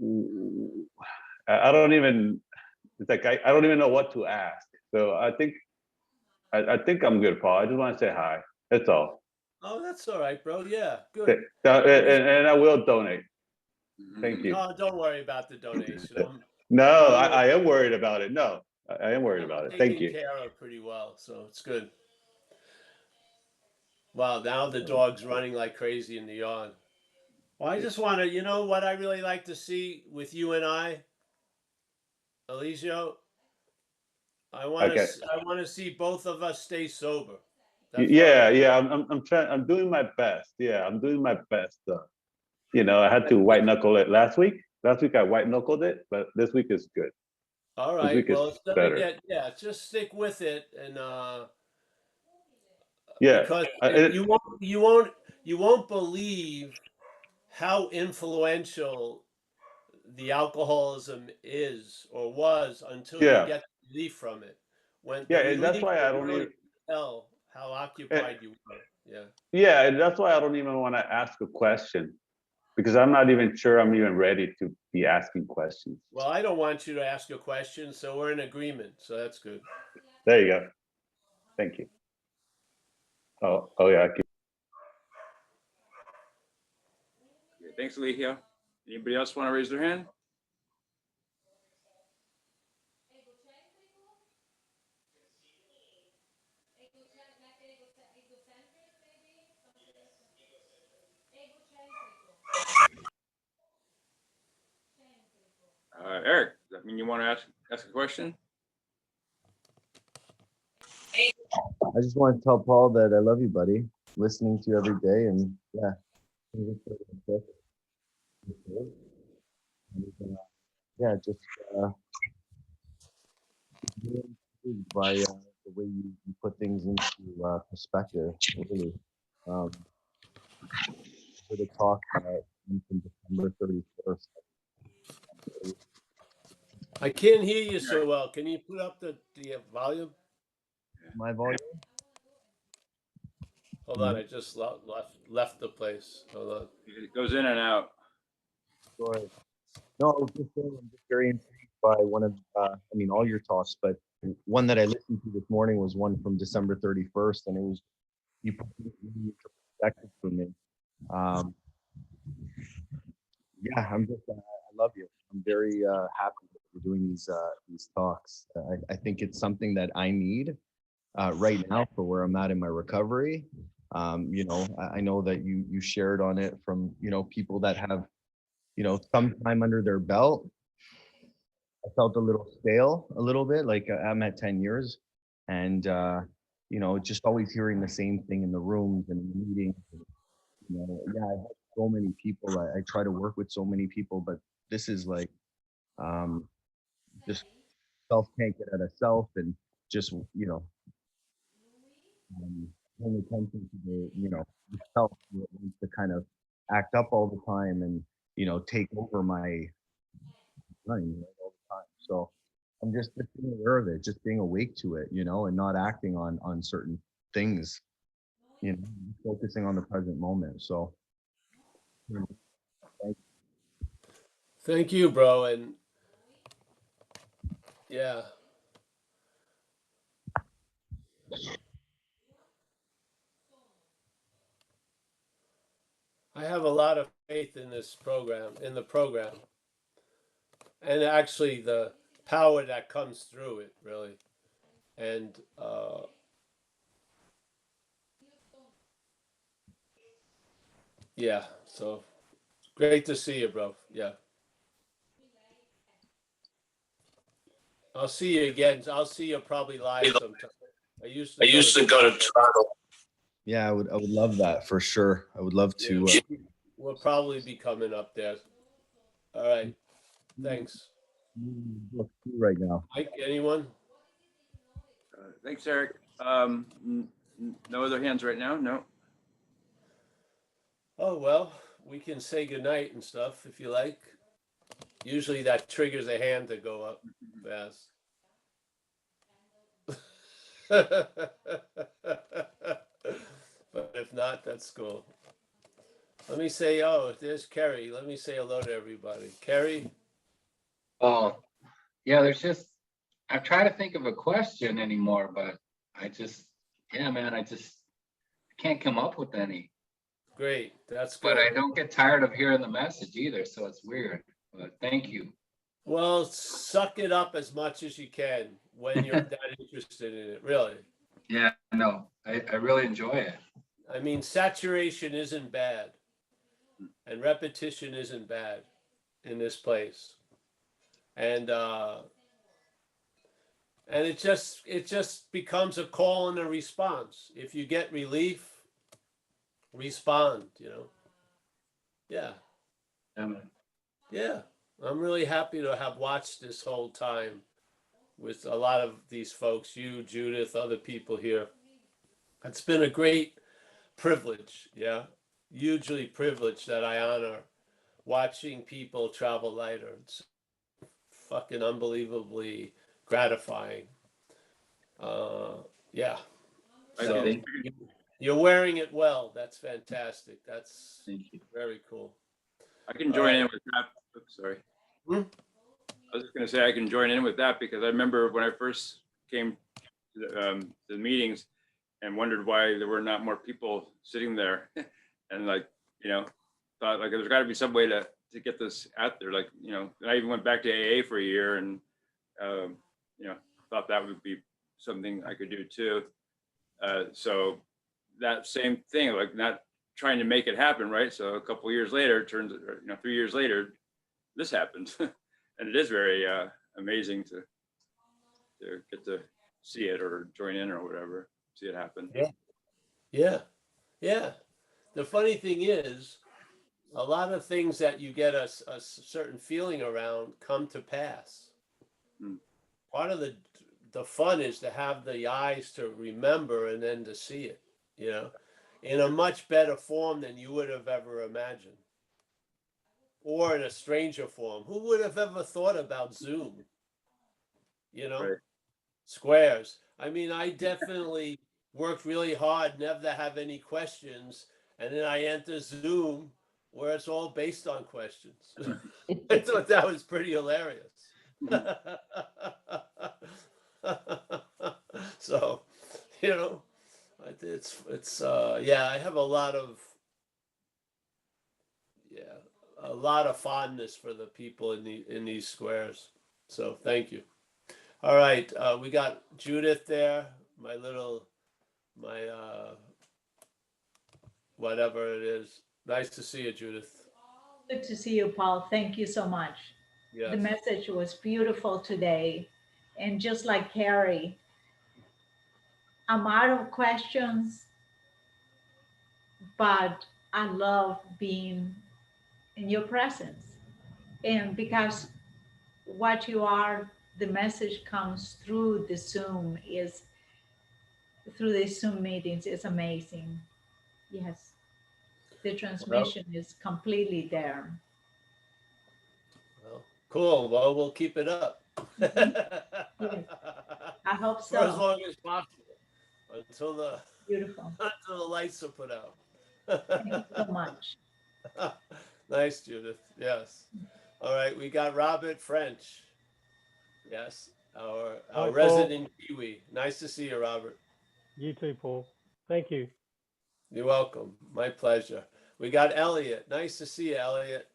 I don't even. It's like I don't even know what to ask. So I think I'm good, Paul. I just want to say hi. That's all. Oh, that's all right, bro. Yeah, good. And I will donate. Thank you. No, don't worry about the donation. No, I am worried about it. No, I am worried about it. Thank Taken you. care of pretty well, so it's good. Wow, now the dog's running like crazy in the yard. Well, I just want to, you know what I really like to see with you and I, Eliseo? I Okay. want to see both of us stay sober. That's Yeah, what yeah. I'm trying. I'm doing my best. Yeah, I'm doing my best. I had to white knuckle it last week. Last week I white knuckled it, but this week is good. All This right. week is Well, it's gonna better. get, yeah. Just stick with it, and Yeah. because you won't believe how influential the alcoholism is or was until you Yeah. get relief from it. When Yeah, the and that's relief why I will don't really even. tell how eh, occupied you were. Yeah. Yeah, and that's why I don't even want to ask a question because I'm not even sure I'm even ready to be asking questions. Well, I don't want you to ask a question, so we're in agreement. So that's good. There you go. Thank you. Oh yeah. Okay, thanks, Alethea. Anybody else want to raise their hand? Eric, does that mean you want to ask a question? I just want to tell Paul that I love you, buddy. Listening to you every day, and yeah. Yeah, just really intrigued by the way you put things into perspective. Really, for the talk from December 31st. I can't hear you so well. Can you put up the volume? My volume. Hold on, I just left the place. Hold on. It goes in and out. Sorry. No, I was just saying I'm just very intrigued by one of, all your talks, but one that I listened to this morning was one from December 31st, and it was, you put it really into perspective for me. Yeah, I love you. I'm very happy that we're doing these talks. I think it's something that I need right now for where I'm at in my recovery. I know that you shared on it from, people that have, some time under their belt. I felt a little stale, a little bit, like I'm at 10 years, and just always hearing the same thing in the rooms and in the meetings. Yeah, I have so many people. I try to work with so many people, but this is like just self can't get out of self, and just paying attention to the self that wants to kind of act up all the time and take over my mind all the time. So I'm just being aware of it, just being awake to it, and not acting on certain things, focusing on the present moment. So Thank you, bro. And yeah, I have a lot of faith in this program, in the program, and actually the power that comes through it, really. And yeah, so great to see you, bro. Yeah. I'll see you again. I'll see you probably live sometime. I used to go to Toronto. Yeah, I would love that for sure. I would love to. Yeah, we'll probably be coming up there. All right. Thanks. Right now. Mike, anyone? Thanks, Eric. No other hands right now? No. Oh, well, we can say goodnight and stuff if you like. Usually that triggers a hand to go up fast. But if not, that's cool. Let me say, oh, there's Kerry. Let me say hello to everybody. Kerry? Oh, yeah, there's just, I'm trying to think of a question anymore, but yeah, man, I just can't come up with any. Great. That's But good. I don't get tired of hearing the message either, so it's weird. But thank you. Well, suck it up as much as you can when you're that interested in it, really. Yeah, no, I really enjoy it. I mean, saturation isn't bad, and repetition isn't bad in this place. And it just becomes a call and a response. If you get relief, respond, you know. Yeah. Yeah. I'm really happy to have watched this whole time with a lot of these folks, you, Judith, other people here. It's been a great privilege, yeah. Hugely privileged that I honor watching people travel lighter. It's fucking unbelievably gratifying. Yeah. So you're wearing it well. That's fantastic. That's very cool. I can join in with that. Oops, sorry. I was just going to say I can join in with that because I remember when I first came to the meetings and wondered why there were not more people sitting there, and like thought like there's got to be some way to get this out there. Like and I even went back to AA for a year and thought that would be something I could do too. So that same thing, like not trying to make it happen, right? So a couple of years later, 3 years later, this happened, and it is very amazing to get to see it or join in or whatever, see it happen. Yeah. The funny thing is, a lot of things that you get a certain feeling around come to pass. Part of the fun is to have the eyes to remember and then to see it, in a much better form than you would have ever imagined. Or in a stranger form. Who would have ever thought about Zoom? Right. Squares. I mean, I definitely worked really hard, never to have any questions. And then I enter Zoom where it's all based on questions. I thought that was pretty hilarious. So, it's I have a lot of fondness for the people in these squares. So thank you. All right, we got Judith there, my whatever it is. Nice to see you, Judith. Good to see you, Paul. Thank you so much. Yes. The message was beautiful today. And just like Carrie, I'm out of questions, but I love being in your presence. And because what you are, the message comes through the Zoom meetings is amazing. Yes. The transmission is completely there. Well, cool. Well, we'll keep it up. Yes. I hope so. For as long as possible, Beautiful. until the lights are put out. Thank you so much. Nice, Judith. Yes. All right, we got Robert French. Yes, our Hi, resident Kiwi. Nice to see you, Robert. You too, Paul. Thank you. You're welcome. My pleasure. We got Elliot. Nice to see you, Elliot.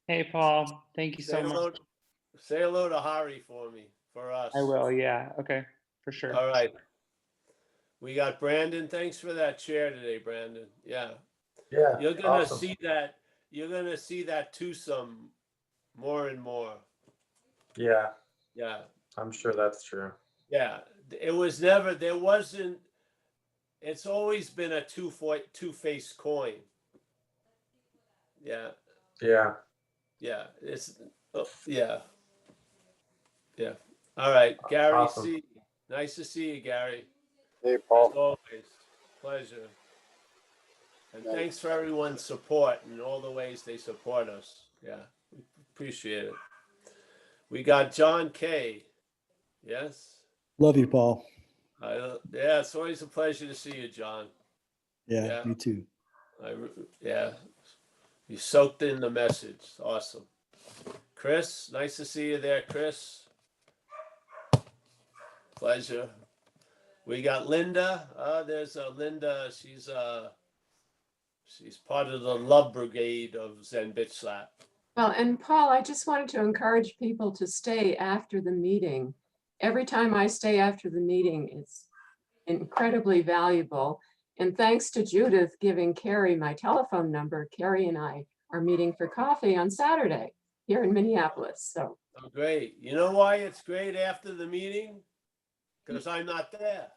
Hey, Paul. Thank you Say so much. hello, say hello to Hari for me, for us. I will. Yeah. Okay. For sure. All right. We got Brandon. Thanks for that chair today, Brandon. Yeah. Yeah, You're gonna awesome. see that. You're gonna see that twosome more and more. Yeah, Yeah. I'm sure that's true. Yeah. It was never. There wasn't. It's always been a two-faced coin. Yeah. Yeah. Yeah. It's. Yeah. Yeah. All right, Gary. Awesome. C. Nice to see you, Gary. Hey, As Paul. always, pleasure. And thanks for everyone's support and all the ways they support us. Yeah, we appreciate it. We got John K. Yes. Love you, Paul. Yeah, it's always a pleasure to see you, John. Yeah, Yeah. you too. Yeah, you soaked in the message. Awesome. Chris, nice to see you there, Chris. Pleasure. We got Linda. There's Linda. She's part of the love brigade of Zen Bitch Slap. Well, and Paul, I just wanted to encourage people to stay after the meeting. Every time I stay after the meeting, it's incredibly valuable. And thanks to Judith giving Carrie my telephone number, Carrie and I are meeting for coffee on Saturday here in Minneapolis. So Oh, great. You know why it's great after the meeting? Because I'm not there.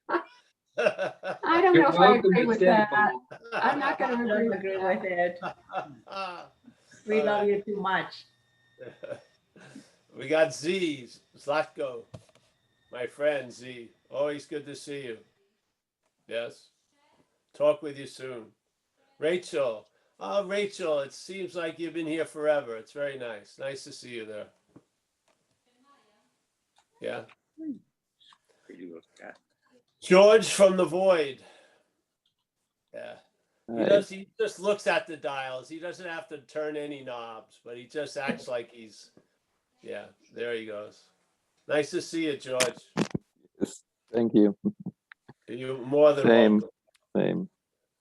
I don't You're know if I welcome agree to with stay, that. Paul. I'm not going to agree Don't with agree that. with it. We All love right. you too much. We got Z, Zlatko, my friend Z. Always good to see you. Yes. Talk with you soon. Rachel. Oh, Rachel, it seems like you've been here forever. It's very nice. Nice to see you there. Yeah. Pretty little cat. George from the Void. Yeah. Hi. He just looks at the dials. He doesn't have to turn any knobs, but he just acts like he's, yeah, there he goes. Nice to see you, George. Yes, thank you. You're more than Same. welcome. Same.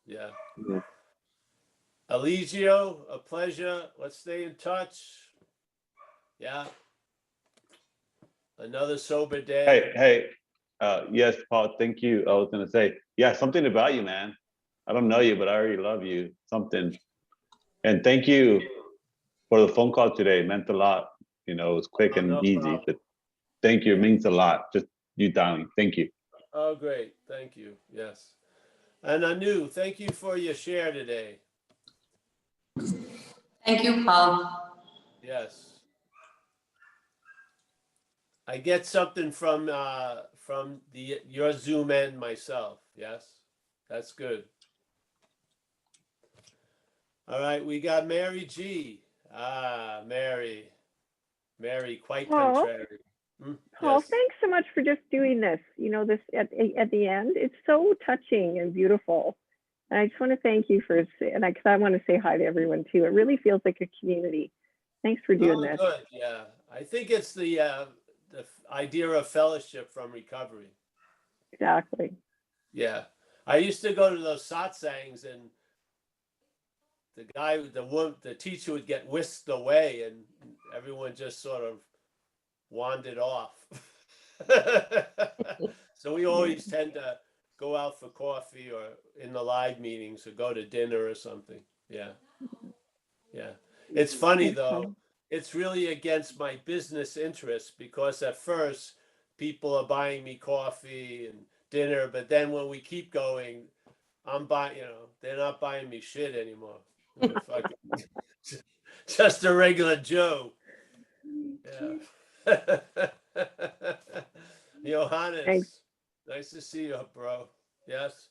Yeah. Yeah. Eligio, a pleasure. Let's stay in touch. Yeah. Another sober day. Hey, yes, Paul, thank you. I was gonna say, yeah, something about you, man. I don't know you, but I already love you. Something. And thank you for the phone call today. It meant a lot. You know, it was quick and No easy, problem. but thank you. It means a lot. Just you dialing. Thank you. Oh, great. Thank you. Yes. And Anu, thank you for your share today. Thank you, Paul. Yes. I get something from your Zoom end myself. Yes. That's good. All right, we got Mary G. Mary, quite Paul, contrary. Paul, Yes. thanks so much for just doing this. You know, this at the end, it's so touching and beautiful. And I just want to thank you for, and because I want to say hi to everyone too. It really feels like a community. Thanks for doing this. Good. Yeah, I think it's the idea of fellowship from recovery. Exactly. Yeah, I used to go to those satsangs, and the teacher would get whisked away, and everyone just sort of wandered off. So we always tend to go out for coffee or in the live meetings or go to dinner or something. Yeah. Yeah. It's funny though. It's really against my business interests because at first people are buying me coffee and dinner, but then when we keep going, I'm buying, they're not buying me shit anymore. Just a regular Joe. Yeah. Johannes, Thanks. nice to see you, bro. Yes,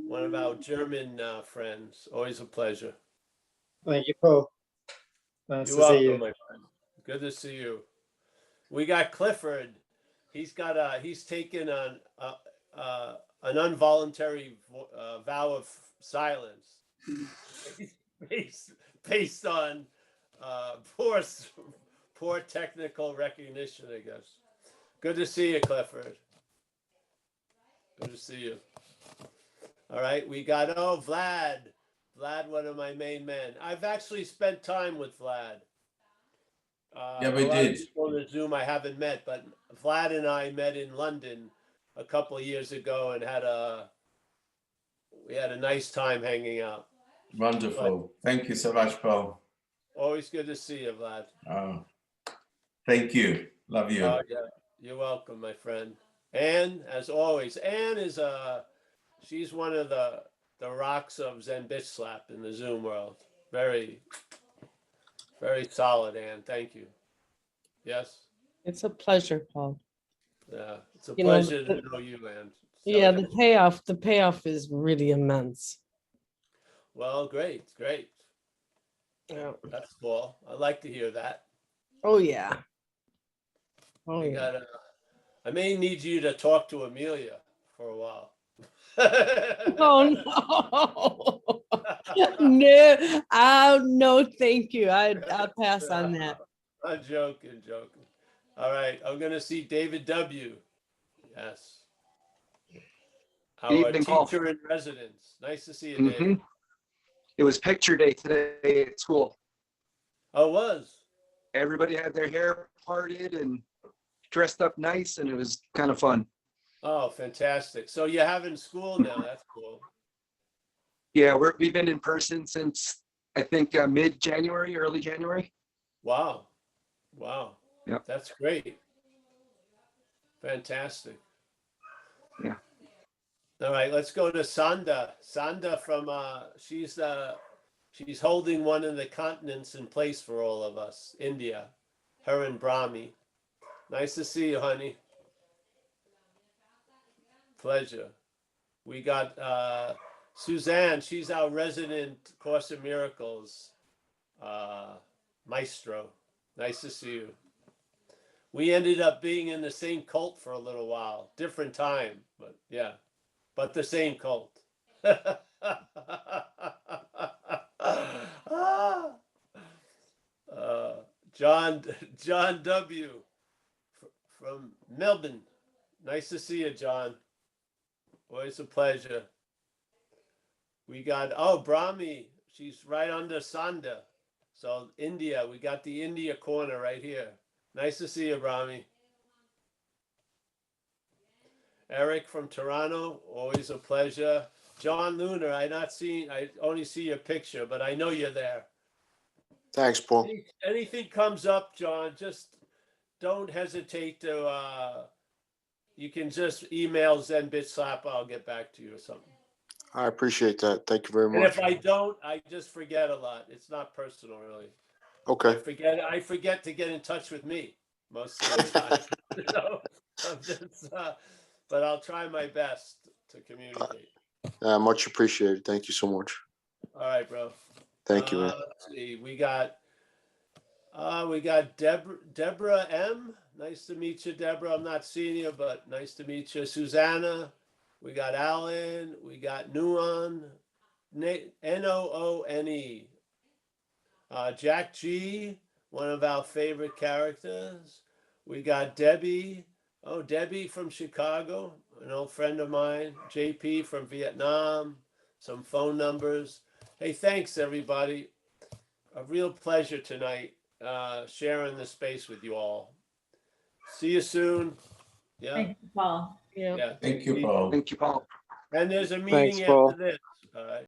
one of our German friends. Always a pleasure. Thank you, Paul. Nice You're to see welcome, you. my friend. Good to see you. We got Clifford. He's taken an involuntary vow of silence based on poor technical recognition, I guess. Good to see you, Clifford. Good to see you. All right, we got, oh, Vlad. Vlad, one of my main men. I've actually spent time with Vlad. Yeah, a we lot of did. people on the Zoom I haven't met, but Vlad and I met in London a couple of years ago and we had a nice time hanging out. Wonderful. Thank you so much, Paul. Always good to see you, Vlad. Oh, thank you. Love you. Oh, yeah. You're welcome, my friend. Anne, as always, Anne is she's one of the rocks of Zen Bitch Slap in the Zoom world. Very, very solid, Anne. Thank you. Yes. It's a pleasure, Paul. Yeah, it's a You know, pleasure to know you, Anne. Yeah, the payoff is really immense. Well, great. Yeah. That's cool. I like to hear that. Oh yeah. Oh We yeah. gotta, I may need you to talk to Amelia for a while. Oh no. No, thank you. I'll pass on that. I'm joking. All right, I'm gonna see David W. Yes. Good Our evening, Paul. teacher in residence. Nice to see you, David. It was picture day today at school. Oh, it was? Everybody had their hair parted and dressed up nice, and it was kind of fun. Oh, fantastic. So you're having school now. That's cool. Yeah, we've been in person since I think mid-January, early January. Wow. Yep. That's great. Fantastic. Yeah. All right, let's go to Sanda. Sanda from she's holding one of the continents in place for all of us. India. Her and Brahmi. Nice to see you, honey. Pleasure. We got Suzanne. She's our resident Course in Miracles maestro. Nice to see you. We ended up being in the same cult for a little while. Different time, but yeah. But the same cult. John W. from Melbourne. Nice to see you, John. Always a pleasure. We got, Brahmi. She's right under Sanda. So India, we got the India corner right here. Nice to see you, Brahmi. Eric from Toronto, always a pleasure. John Lunar, I only see your picture, but I know you're there. Thanks, Paul. Anything comes up, John, just don't hesitate to, you can just email Zen BitSlap, I'll get back to you or something. I appreciate that. Thank you very And much. if I don't, I just forget a lot. It's not personal, really. Okay. I forget to get in touch with me most of the time. So I'm just, but I'll try my best to communicate. Much appreciated. Thank you so much. All right, bro. Thank you, man. Let's see. We got Deborah M. Nice to meet you, Deborah. I'm not seeing you, but nice to meet you. Susanna. We got Alan. We got Nuon. Noone. Jack G, one of our favorite characters. We got Debbie. Oh, Debbie from Chicago, an old friend of mine. JP from Vietnam. Some phone numbers. Hey, thanks, everybody. A real pleasure tonight sharing the space with you all. See you soon. Yeah. Thank you, Paul. Yeah. Thank you, Paul. Thank you, Paul. And there's a Thanks, meeting Paul. after this. All right.